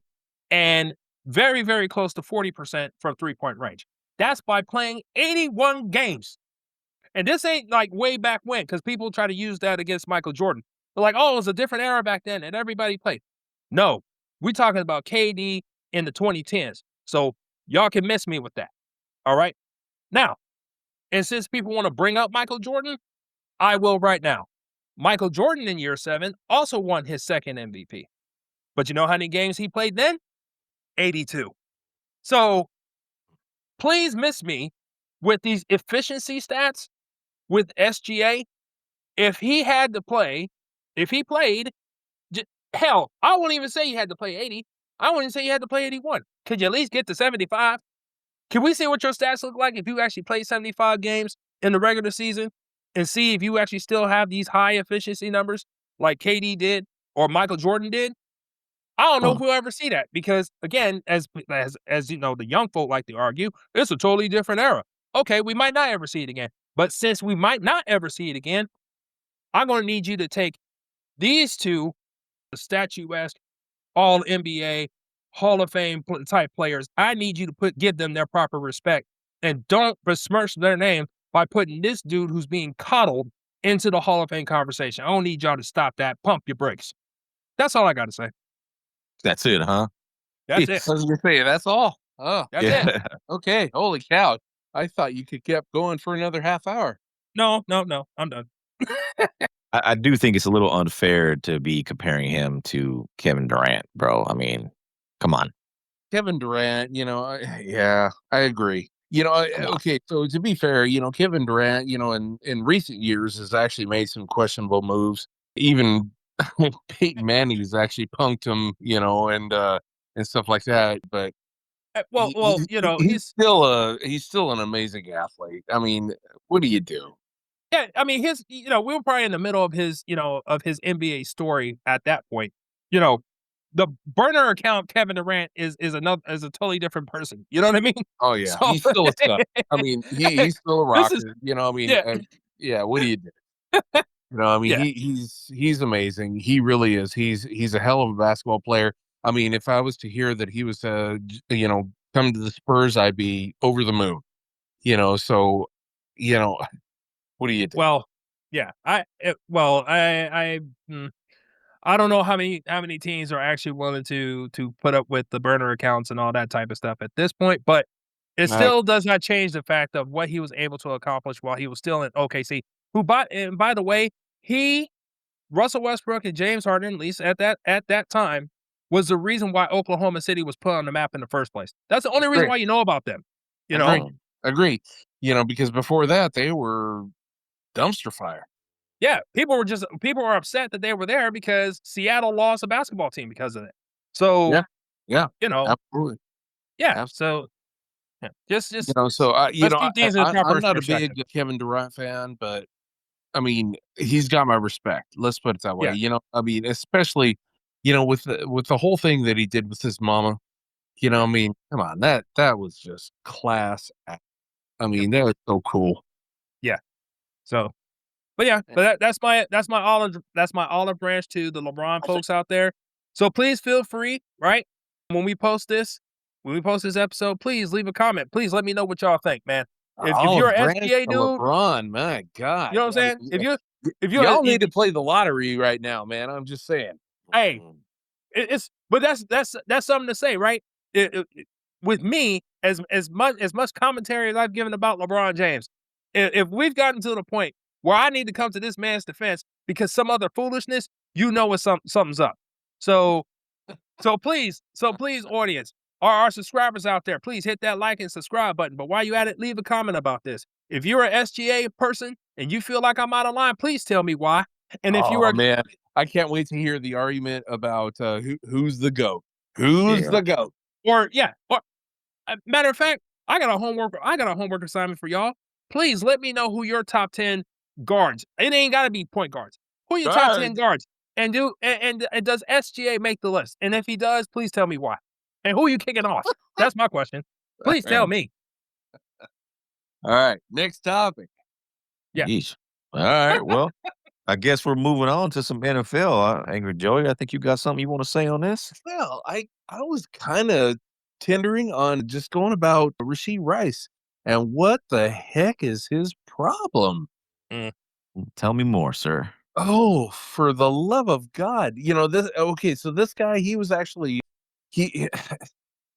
and very, very close to 40% from 3-point range. That's by playing 81 games. And this ain't like way back when, because people try to use that against Michael Jordan. They're like, oh, it was a different era back then and everybody played. No, we're talking about KD in the 2010s. So y'all can miss me with that. All right? Now, and since people want to bring up Michael Jordan, I will right now. Michael Jordan in year 7 also won his 2nd MVP. But you know how many games he played then? 82. So please miss me with these efficiency stats with SGA. If he played, hell, I won't even say he had to play 80. I won't even say he had to play 81. Could you at least get to 75? Can we see what your stats look like if you actually play 75 games in the regular season and see if you actually still have these high efficiency numbers like KD did or Michael Jordan did? I don't know if we'll ever see that because, again, as you know, the young folk like to argue, it's a totally different era. Okay, we might not ever see it again. But since we might not ever see it again, I'm going to need you to take these two statuesque all NBA Hall of Fame type players. I need you to give them their proper respect and don't besmirch their name by putting this dude who's being coddled into the Hall of Fame conversation. I don't need y'all to stop that. Pump your brakes. That's all I got to say. That's it, huh? That's it. I was gonna say, that's all. Oh, That's it. okay. Holy cow. I thought you could kept going for another half hour. No, no, no, I'm done. I do think it's a little unfair to be comparing him to Kevin Durant, bro. I mean, come on, Kevin Durant, yeah, I agree. come on. Okay, so to be fair, Kevin Durant, in recent years has actually made some questionable moves. Even Peyton Manning's actually punked him, and stuff like that. But Well, he's still an amazing athlete. I mean, what do you do? yeah, I mean, we were probably in the middle of his NBA story at that point. You know, the burner account Kevin Durant is a totally different person. You know what I mean? Oh yeah, So he's still a stud. I mean, he's still a this is rocker. I mean, yeah, yeah. What do you do? I mean, yeah. he's amazing. He really is. He's a hell of a basketball player. I mean, if I was to hear that he was come to the Spurs, I'd be over the moon. So you know, what do you do? Well, yeah. I don't know how many teams are actually willing to put up with the burner accounts and all that type of stuff at this point, but it Uh, still does not change the fact of what he was able to accomplish while he was still in OKC. And by the way, Russell Westbrook and James Harden, at least at that time, was the reason why Oklahoma City was put on the map in the first place. That's the only reason agree, why you know about them. You know, agree, agree. Because before that they were dumpster fire. yeah, people were upset that they were there because Seattle lost a basketball team because of it. So Yeah, yeah, you know, absolutely, yeah. absolutely. So yeah, just So let's keep things in the I'm proper not a perspective. big Kevin Durant fan, but I mean, he's got my respect. Let's put it that way. Yeah, I mean, especially, with the whole thing that he did with his mama. I yeah, mean, come on, that was just class act. I yeah, mean, that was so cool. yeah. So but yeah, Yeah. but that's my olive branch to the LeBron folks out there. So please feel free, right? When we post this, when we post this episode, please leave a comment. Please let me know what y'all think, man. If you're Olive an branch SGA to dude, LeBron, my you know God. what I'm I saying? mean, If you're y'all need to play the lottery right now, man. I'm just saying. hey, it's but that's something to say, right? With me, as much commentary as I've given about LeBron James, if we've gotten to the point where I need to come to this man's defense because some other foolishness, it's something's up. So so please, audience, our subscribers out there, please hit that like and subscribe button. But while you at it, leave a comment about this. If you're an SGA person and you feel like I'm out of line, please tell me why. And if you Oh are man, I can't wait to hear the argument about who's the goat. Who's Yeah. the goat? or matter of fact, I got a homework assignment for y'all. Please let me know who your top 10 guards. It ain't got to be point guards. Who are your top 10 Guards. guards? And does SGA make the list? And if he does, please tell me why. And who are you kicking off? That's my question. Please tell me. All right, next topic. Yeah. Yeesh. All right. Well, I guess we're moving on to some NFL. Angry Joey, I think you got something you want to say on this? Well, I was kind of tendering on just going about Rasheed Rice and what the heck is his problem? Mm. Tell me more, sir. Oh, for the love of God. This okay, so this guy, he was actually he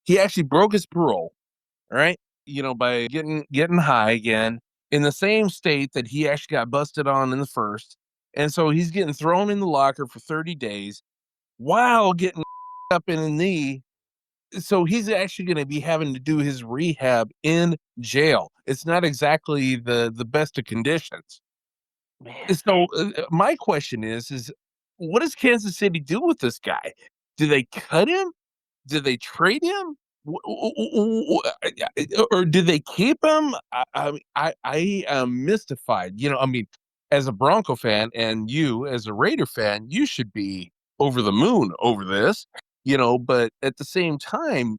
he actually broke his parole, right? By getting high again in the same state that he actually got busted on in the first. And so he's getting thrown in the locker for 30 days while getting up in the knee. So he's actually going to be having to do his rehab in jail. It's not exactly the best of conditions. Man. So my question is what does Kansas City do with this guy? Do they cut him? Do they trade him? Or do they keep him? I am mystified. I mean, as a Bronco fan and you as a Raider fan, you should be over the moon over this. But at the same time,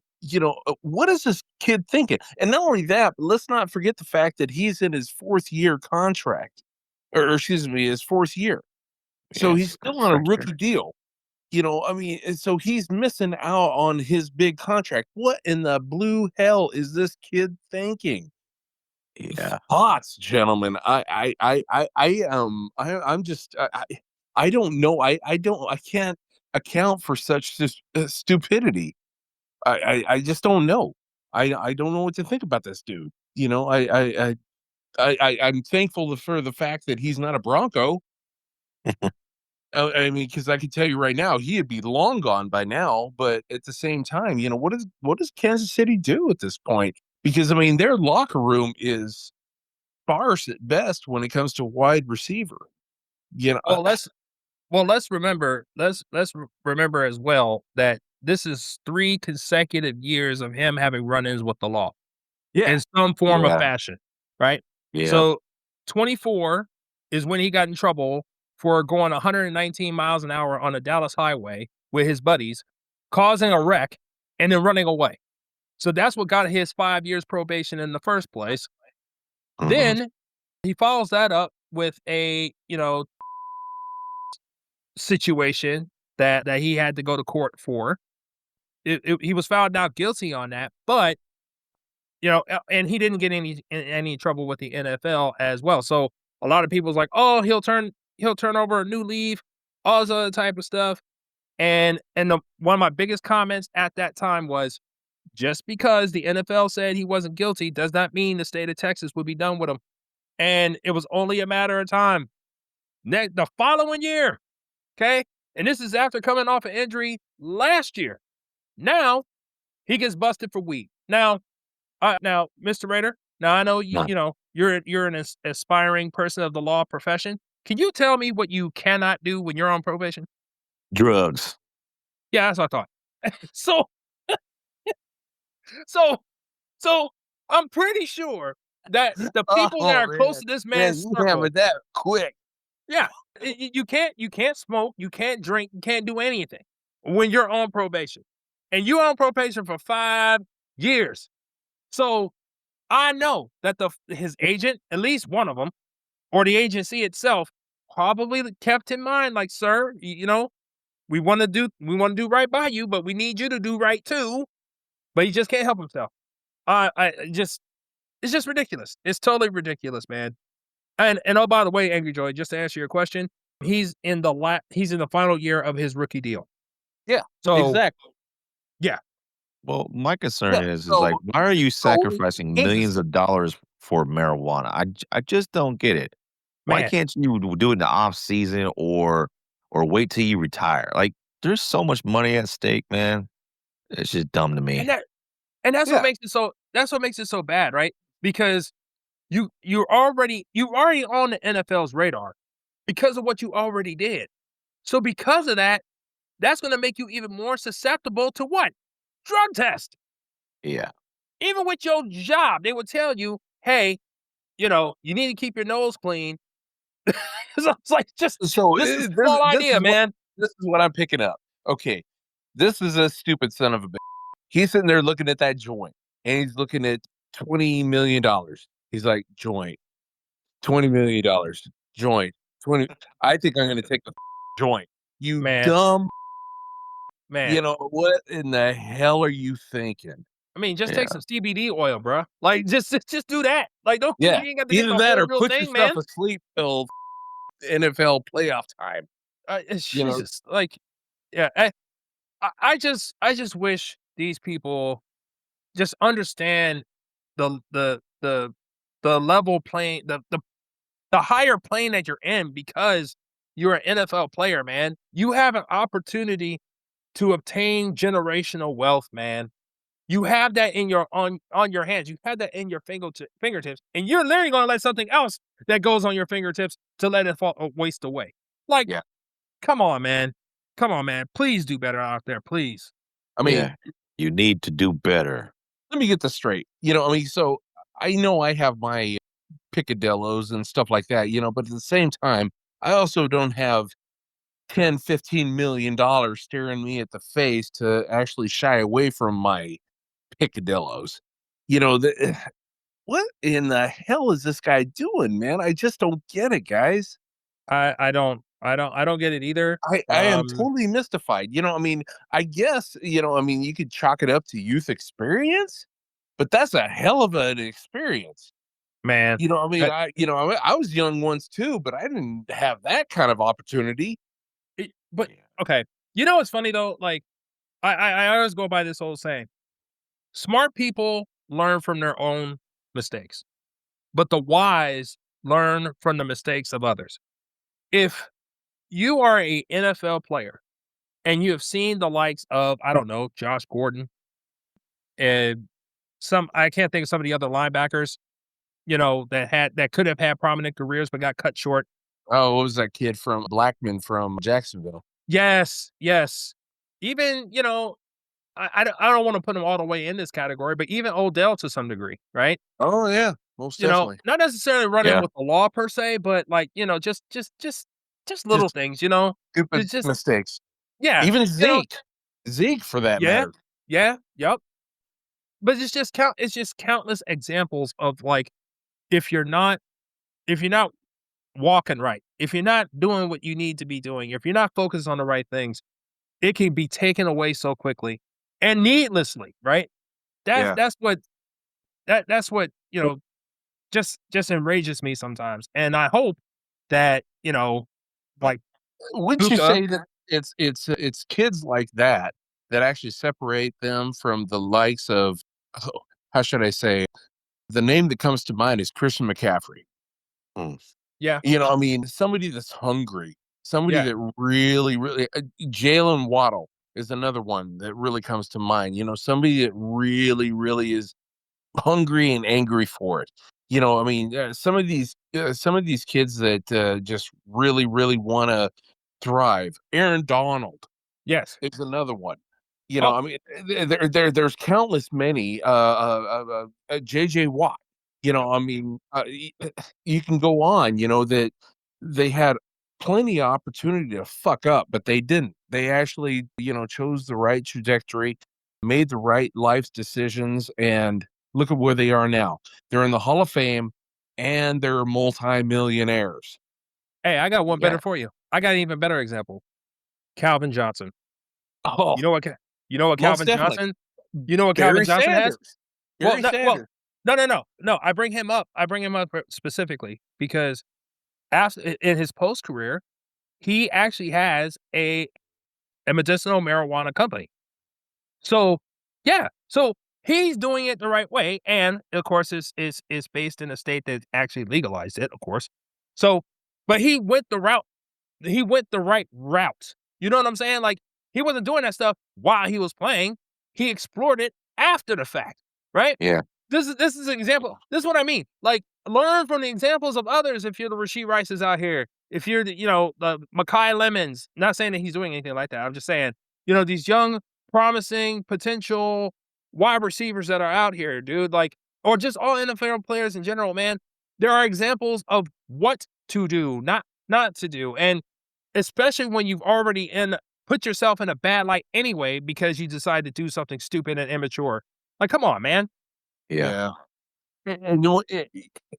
what is this kid thinking? And not only that, but let's not forget the fact that he's in his fourth year contract, or excuse me, his fourth year. So he's Yes, still that's on a factor. rookie deal. I mean, and so he's missing out on his big contract. What in the blue hell is this kid thinking? Yeah. Thoughts, gentlemen. I'm just, I don't know. I can't account for such stupidity. I just don't know. I don't know what to think about this dude. You know, I'm thankful for the fact that he's not a Bronco. I mean, because I can tell you right now, he'd be long gone by now. But at the same time, you know, what does Kansas City do at this point? Because I mean, their locker room is sparse at best when it comes to wide receiver. You know, Well, let's remember remember as well that this is 3 consecutive years of him having run-ins with the law yeah, in some form of Yeah. fashion, right? Yeah. So 24 is when he got in trouble for going 119 miles an hour on a Dallas highway with his buddies, causing a wreck, and then running away. So that's what got his 5 years probation in the first place. Mhm. Then he follows that up with a, situation that he had to go to court for. He was found not guilty on that, but and he didn't get any trouble with the NFL as well. So a lot of people's like, oh, he'll turn over a new leaf, all this other type of stuff. And one of my biggest comments at that time was, just because the NFL said he wasn't guilty does not mean the state of Texas would be done with him. And it was only a matter of time. The following year, okay, and this is after coming off an injury last year. Now he gets busted for weed. Now, Mr. Raider, now I know Nah. you're an aspiring person of the law profession. Can you tell me what you cannot do when you're on probation? Drugs. Yeah, that's what I thought. So so so I'm pretty sure that the people that oh are close man, to this man, man's you circle, hammered that quick. yeah, you can't smoke, you can't drink, you can't do anything when you're on probation, and you're on probation for 5 years. So I know that his agent, at least one of them, or the agency itself, probably kept in mind, like, sir, we want to do right by you, but we need you to do right too. But he just can't help himself. It's just ridiculous. It's totally ridiculous, man. And oh, by the way, Angry Joy, just to answer your question, he's in the final year of his rookie deal. Yeah, So exactly. yeah, Well, my concern Yeah. is like, So why are you so sacrificing Kansas millions of dollars for marijuana? I just don't get it. Why man. can't you do it in the off season or wait till you retire? Like, there's so much money at stake, man. It's just dumb to And me. that and Yeah. that's what makes it so bad, right? Because you're already on the NFL's radar because of what you already did. So because of that, that's gonna make you even more susceptible to what? Drug test. Yeah. Even with your job, they would tell you, "Hey, you need to keep your nose clean." So it's like, just So this is small idea, man. this is what I'm picking up. Okay, this is a stupid son of a bitch. He's sitting there looking at that joint, and he's looking at $20 million. He's like, joint, $20 million, joint, 20. I think I'm going to take the joint. You Man, dumb. man. You know what in the hell are you thinking? I mean, just take Yeah. some CBD oil, bruh. Like, just do that. Like, don't you Yeah, ain't got to get either the that whole or real put thing, man. yourself asleep till NFL playoff time. You know, Jesus, like, yeah. I just wish these people just understand the the level plane the higher plane that you're in, because you're an NFL player, man. You have an opportunity to obtain generational wealth, man. You have that in on your hands. You have that in your fingertips, and you're literally gonna let something else that goes on your fingertips to let it fall waste away. Like, Yeah. come on, man. Come on, man. Please do better out there, please. I mean, Yeah. You need to do better. let me get this straight. I mean, so I know I have my picadillos and stuff like that, but at the same time, I also don't have 10, $15 million staring me at the face to actually shy away from my picadillos. What in the hell is this guy doing, man? I just don't get it, guys. I don't get it either. I am totally mystified. I mean, I guess, I mean, you could chalk it up to youth experience, but that's a hell of an experience. Man. I mean, Uh, I was young once too, but I didn't have that kind of opportunity. but okay. You know what's funny though? Like, I always go by this old saying: smart people learn from their own mistakes, but the wise learn from the mistakes of others. If you are a NFL player and you have seen the likes of, I don't know, Josh Gordon and I can't think of some of the other linebackers, that could have had prominent careers but got cut short. Oh, what was that kid from Blackman from Jacksonville? Yes, yes. Even, I don't want to put him all the way in this category, but even Odell to some degree, right? Oh yeah, most definitely. Not necessarily running Yeah. with the law per se, but like, just little Just things, stupid it's just, mistakes. yeah, Even you know, Zeke for that yeah, matter. yeah, yep. But it's just countless examples of like, if you're not, if you're not walking right, if you're not doing what you need to be doing, if you're not focused on the right things, it can be taken away so quickly and needlessly, right? That's Yeah. that's what that's what, just enrages me sometimes. And I hope that, like Wouldn't you Puka, say that it's kids like that that actually separate them from the likes of, oh, how should I say? The name that comes to mind is Christian McCaffrey. Mm. yeah, I mean, somebody that's hungry, somebody yeah, that really, really, Jalen Waddle is another one that really comes to mind. Somebody that really, really is hungry and angry for it. I mean, some of these kids that just really, really want to thrive. Aaron Donald yes. is another one. Oh, I mean, there's countless many. JJ Watt. I mean, you can go on. That they had plenty of opportunity to fuck up, but they didn't. They actually, chose the right trajectory, made the right life decisions, and look at where they are now. They're in the Hall of Fame, and they're multimillionaires. hey, I got one Yeah. better for you. I got an even better example. Calvin Johnson. Oh, You know what? You know what most Calvin definitely. Johnson? You know what Calvin Barry Johnson has? Sanders. Well, Barry no, well, Sanders. no. I bring him up. Specifically because after in his post career, he actually has a medicinal marijuana company. So, yeah, so he's doing it the right way, and of course, is based in a state that actually legalized it, of course. So, but he went the route. He went the right route. You know what I'm saying? Like he wasn't doing that stuff while he was playing. He explored it after the fact, right? Yeah. This is an example. This is what I mean. Like learn from the examples of others. If you're the Rasheed Rices out here, if you're the Makai Lemons. Not saying that he's doing anything like that. I'm just saying these young, promising, potential wide receivers that are out here, dude. Like or just all NFL players in general, man. There are examples of what to do, not to do, and especially when you've already put yourself in a bad light anyway because you decide to do something stupid and immature. Like, come on, man. Yeah. Yeah.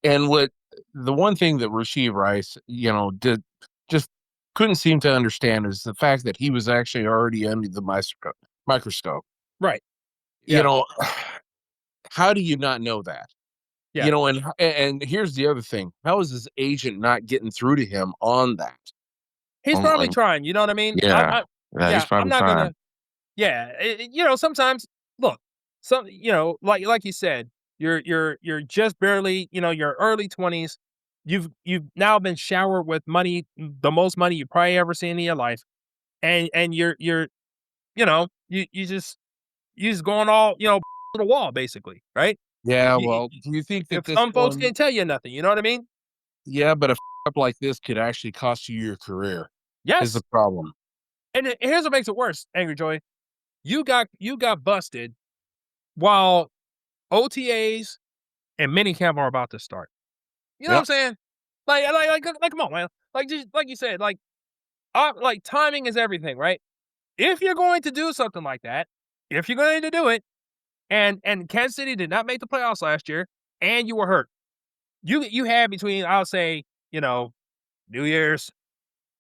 And what the one thing that Rasheed Rice, did just couldn't seem to understand is the fact that he was actually already under the microscope. Right. You Yeah. know, how do you not know that? Yeah. And here's the other thing. How is his agent not getting through to him on that? He's probably trying. You know what I mean? Yeah. Yeah. He's Yeah. I'm probably not trying. gonna. Yeah. Sometimes look. Some. Like you said, you're just barely. Your early 20s. You've now been showered with money, the most money you probably ever seen in your life, and you just going all to the wall basically, right? Yeah, You, well, do you think that if this some folks one can't tell you nothing, you know what I mean? yeah, but a up like this could actually cost you your career is the Yes. problem. And here's what makes it worse, Angry Joy. You got busted while OTAs and minicamp are about to start. You know what I'm Yep. saying? Like, come on, man. Like, just like you said, like timing is everything, right? If you're going to do something like that, if you're going to do it, and Kansas City did not make the playoffs last year, and you were hurt, you had between I'll say New Year's,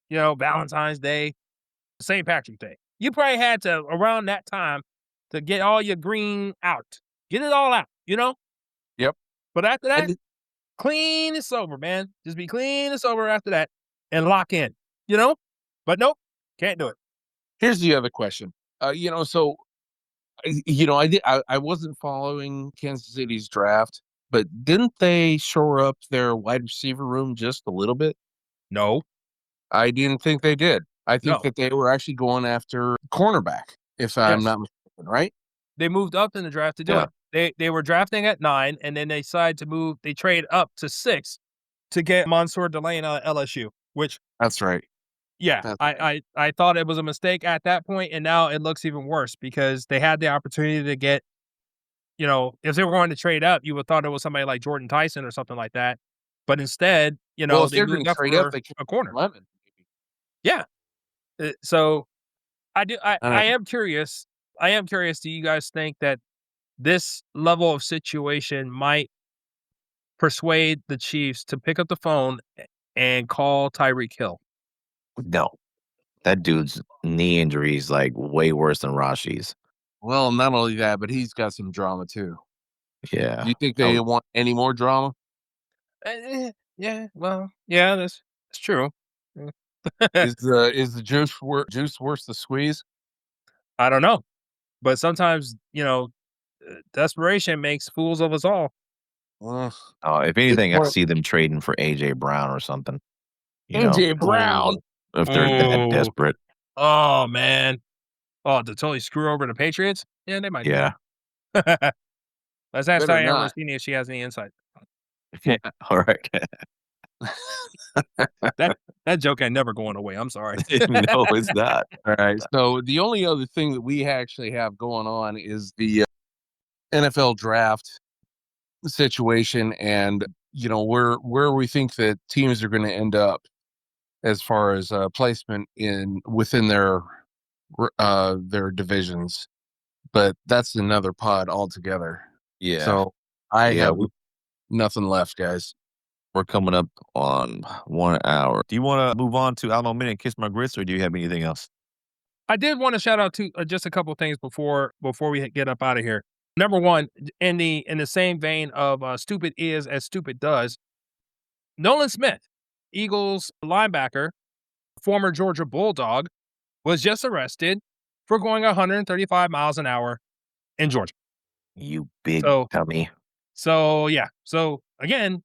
Valentine's Day, St. Patrick's Day. You probably had to around that time to get all your green out. Get it all out. Yep. But after that, And clean and sober, man. Just be clean and sober after that and lock in, you know? But nope, can't do it. here's the other question. So I wasn't following Kansas City's draft, But didn't they shore up their wide receiver room just a little bit? No, I didn't think they did. I think no. that they were actually going after cornerback, if I'm Yes. not mistaken, right? They moved up in the draft to do Yeah. it. They were drafting at 9, and then they decided to move. They trade up to 6 to get Mansour Delane out of LSU. Which, That's right. yeah, That's I thought it was a mistake at that point, and now it looks even worse because they had the opportunity to get. If they were going to trade up, you would have thought it was somebody like Jordan Tyson or something like that. But instead, well, if they they're going moved to up trade up, for they can a corner. Lemon. Yeah. So I do. I, I I don't am curious. I am curious. Do you guys think that this level of situation might persuade the Chiefs to pick up the phone and call Tyreek Hill? No, that dude's knee injury is like way worse than Rashi's. Well, not only that, but he's got some drama too. Do Yeah. you think I they would- want any more drama? Yeah. Well, yeah, that's true. Mm. Is the juice worth the squeeze? I don't know, but sometimes desperation makes fools of us all. Ugh, if good anything, I point. see them trading for AJ Brown or something. AJ Brown. If they're that Oh, desperate. oh man. Oh, to totally screw over the Patriots? Yeah, they might do Yeah. that. Let's ask Better Diane not. Rossini if she has any insight. All right. That joke ain't never going away. I'm sorry. No, it's not. All right. So the only other thing that we actually have going on is the NFL draft situation, and where we think that teams are going to end up as far as placement within their divisions. But that's another pod altogether. Yeah. So I Yeah, have nothing left, guys. we're coming up on 1 hour. Do you want to move on to Alamo Minute and Kiss My Grits, or do you have anything else? I did want to shout out to just a couple of things before we get up out of here. Number one, in the same vein of stupid is as stupid does, Nolan Smith, Eagles linebacker, former Georgia Bulldog, was just arrested for going 135 miles an hour in Georgia. You big So, dummy. yeah. So again,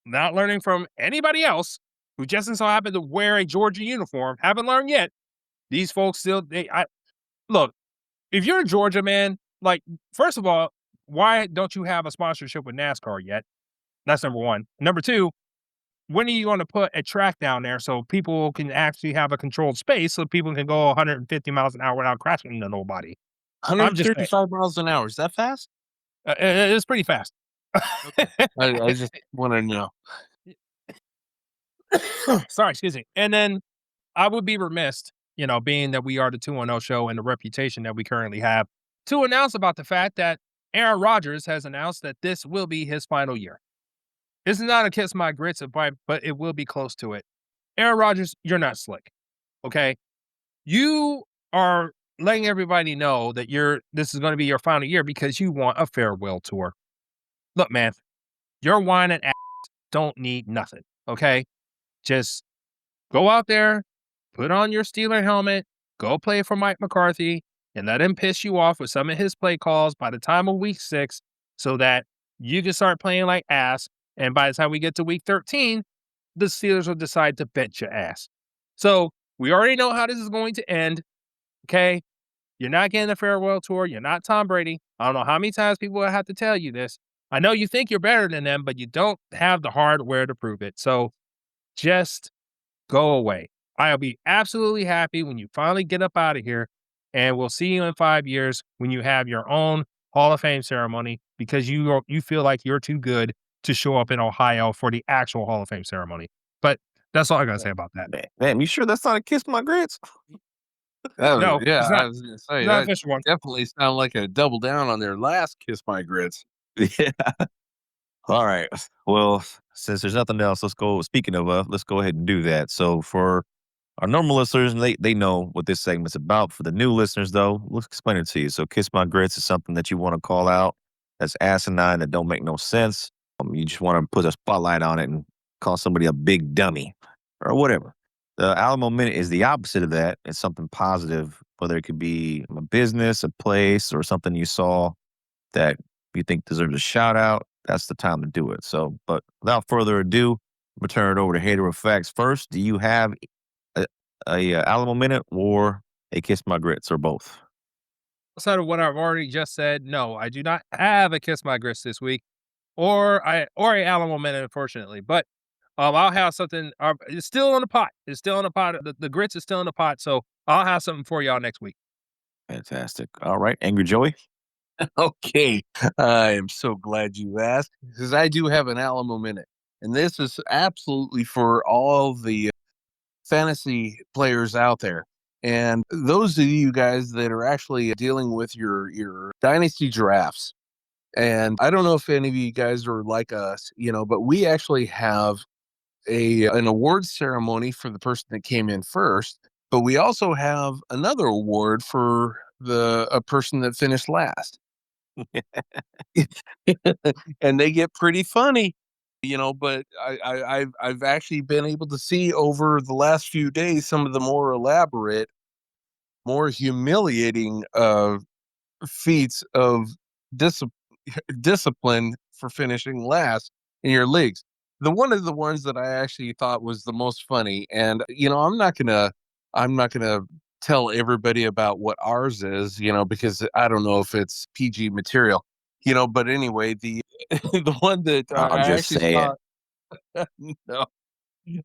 not learning from anybody else who just so happened to wear a Georgia uniform. Haven't learned yet. These folks still. Look. If you're in Georgia, man, like, first of all, why don't you have a sponsorship with NASCAR yet? That's number one. Number two, when are you going to put a track down there so people can actually have a controlled space so people can go 150 miles an hour without crashing into nobody? I'm just saying. 135 miles an hour. Is that fast? It's pretty fast. I just want to know. Sorry, excuse me. And then I would be remiss, being that we are the 2-0 show and the reputation that we currently have, to announce about the fact that Aaron Rodgers has announced that this will be his final year. This is not a kiss my grits, but it will be close to it. Aaron Rodgers, you're not slick, okay? You are letting everybody know that this is going to be your final year because you want a farewell tour. Look, man, your wine and ass don't need nothing, okay? Just go out there, put on your Steeler helmet, go play for Mike McCarthy, and let him piss you off with some of his play calls by the time of week 6 so that you can start playing like ass. And by the time we get to week 13, the Steelers will decide to bench your ass. So we already know how this is going to end. Okay. You're not getting a farewell tour. You're not Tom Brady. I don't know how many times people will have to tell you this. I know you think you're better than them, but you don't have the hardware to prove it. So just go away. I'll be absolutely happy when you finally get up out of here, and we'll see you in 5 years when you have your own Hall of Fame ceremony because you feel like you're too good to show up in Ohio for the actual Hall of Fame ceremony. But that's all I gotta say about that. Man, you sure that's not a Kiss My Grits? No, Yeah, it's I not. was going to say It's not that official one. definitely sound like a double down on their last Kiss My Grits. Yeah. All right. Well, since there's nothing else, let's go. Speaking of, let's go ahead and do that. So for our normal listeners, they know what this segment's about. For the new listeners, though, let's explain it to you. So Kiss My Grits is something that you want to call out that's asinine, that don't make no sense. You just want to put a spotlight on it and call somebody a big dummy or whatever. The Alamo Minute is the opposite of that. It's something positive, whether it could be a business, a place, or something you saw that you think deserves a shout out. that's the time to do it. So, but without further ado, I'm gonna turn it over to Hater of Facts. First, do you have a Alamo minute or a Kiss My Grits or both? Outside of what I've already just said, no, I do not have a Kiss My Grits this week, or a Alamo minute, unfortunately. But I'll have something. It's still in the pot. It's still in the pot. The grits is still in the pot. So I'll have something for y'all next week. Fantastic. All right, Angry Joey. Okay, I am so glad you asked because I do have an Alamo minute, and this is absolutely for all the fantasy players out there. And those of you guys that are actually dealing with your dynasty drafts. And I don't know if any of you guys are like us, but we actually have an award ceremony for the person that came in first, but we also have another award for the a person that finished last. And they get pretty funny, but I've actually been able to see over the last few days some of the more elaborate, more humiliating feats of discipline discipline for finishing last in your leagues. The one of the ones that I actually thought was the most funny, and I'm not gonna tell everybody about what ours is, because I don't know if it's PG material, But anyway, the the one that I'll I just actually say it. saw, no,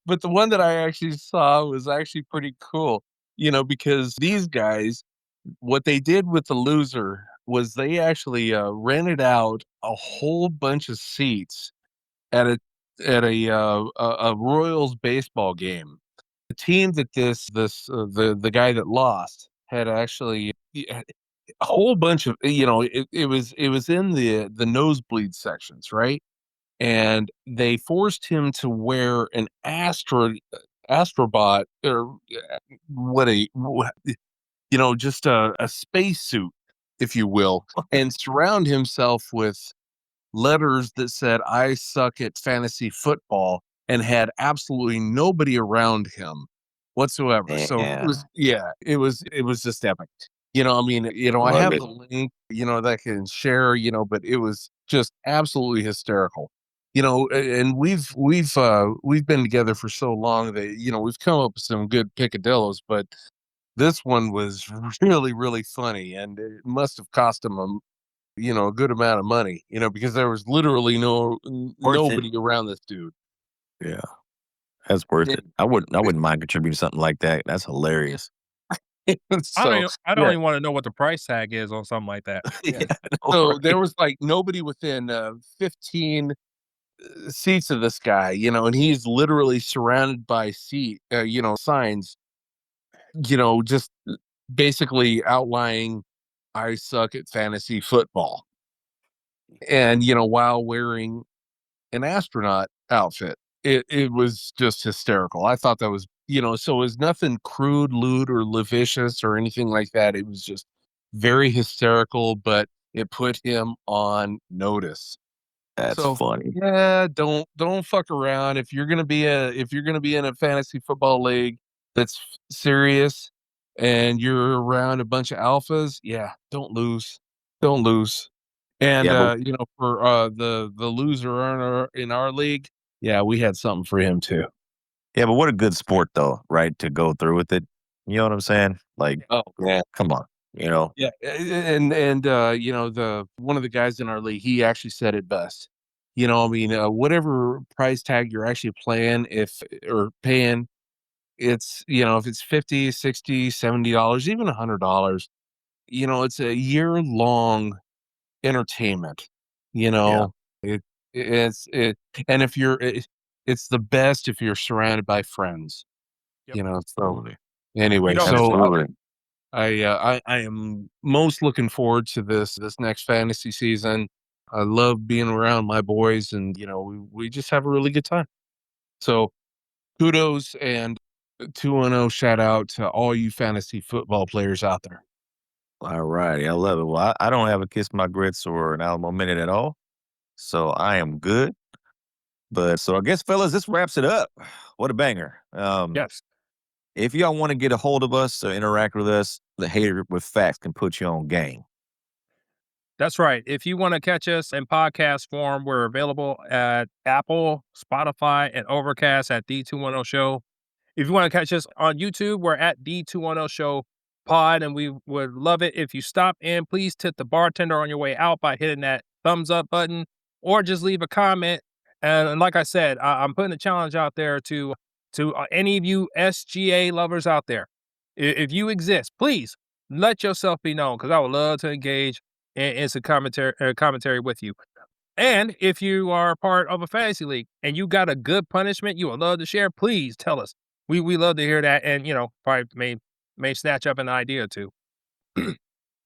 but the one that I actually saw was actually pretty cool, because these guys, what they did with the loser was they actually rented out a whole bunch of seats at a Royals baseball game. The team that the guy that lost had actually a whole bunch of, it was in the nosebleed sections, right? And they forced him to wear an astrobot, or just a space suit, if you will, and surround himself with letters that said, "I suck at fantasy football," and had absolutely nobody around him whatsoever. So it Man, was, yeah, it was just epic. I mean, I love have it. the link, that I can share, but it was just absolutely hysterical. And we've been together for so long that, we've come up with some good picadillos, but this one was really, really funny, and it must have cost him a good amount of money, because there was literally Worth it. nobody around this dude. Yeah, that's worth Yeah. it. I wouldn't mind contributing something like that. That's hilarious. So, I don't yeah, even want to know what the price tag is on something like that. yeah. Yeah, I know, So there right? was like nobody within 15 seats of this guy, and he's literally surrounded by signs, just basically outlining, "I suck at fantasy football," and while wearing an astronaut outfit. It was just hysterical. I thought that was, so it was nothing crude, lewd, or lascivious or anything like that. It was just very hysterical, but it put him on notice. That's So funny. yeah, don't fuck around. If you're gonna be in a fantasy football league that's serious and you're around a bunch of alphas, yeah, don't lose. Don't lose. And Yeah, but for the loser in our league, yeah, we had something for him too. what a good sport though, right? To go through with it. You know what I'm saying? Like, Oh man. come on. You know, Yeah, and the one of the guys in our league, he actually said it best. I mean, whatever price tag you're actually playing, if or paying, it's, if it's 50, 60, $70, even $100, it's a year long entertainment. You yeah, know, it it's it, and if it's the best if you're surrounded by friends. Yep. So absolutely, You anyway, know, so absolutely. I am most looking forward to this next fantasy season. I love being around my boys, and we just have a really good time. So kudos and 2-0 shout out to all you fantasy football players out there. All righty, I love it. Well, I don't have a Kiss My Grits or an Alamo Minute at all, so I am good. But so I guess, fellas, this wraps it up. What a banger. yes. If y'all want to get a hold of us or interact with us, the Hater with Facts can put you on game. That's right. If you want to catch us in podcast form, we're available at Apple, Spotify, and Overcast at D210 Show. If you want to catch us on YouTube, we're at D210 Show Pod, and we would love it if you stop in. Please tip the bartender on your way out by hitting that thumbs up button or just leave a comment. And like I said, I'm putting a challenge out there to any of you SGA lovers out there. If you exist, please let yourself be known because I would love to engage in some commentary with you. And if you are part of a fantasy league and you got a good punishment you would love to share, please tell us. We love to hear that, and probably may snatch up an idea or two.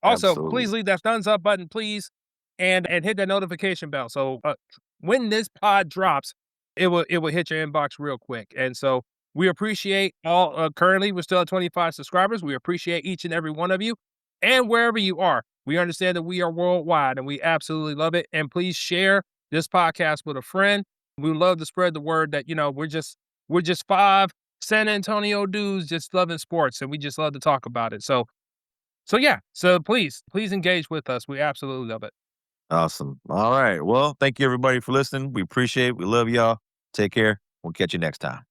Also, Absolutely. please leave that thumbs up button, please, and hit that notification bell. So when this pod drops, it will hit your inbox real quick. And so we appreciate all. Currently, we're still at 25 subscribers. We appreciate each and every one of you, and wherever you are. We understand that we are worldwide, and we absolutely love it. And please share this podcast with a friend. We love to spread the word that we're just five San Antonio dudes just loving sports, and we just love to talk about it. So yeah. So please engage with us. We absolutely love it. Awesome. All right. Well, thank you everybody for listening. We appreciate it. We love y'all. Take care. We'll catch you next time.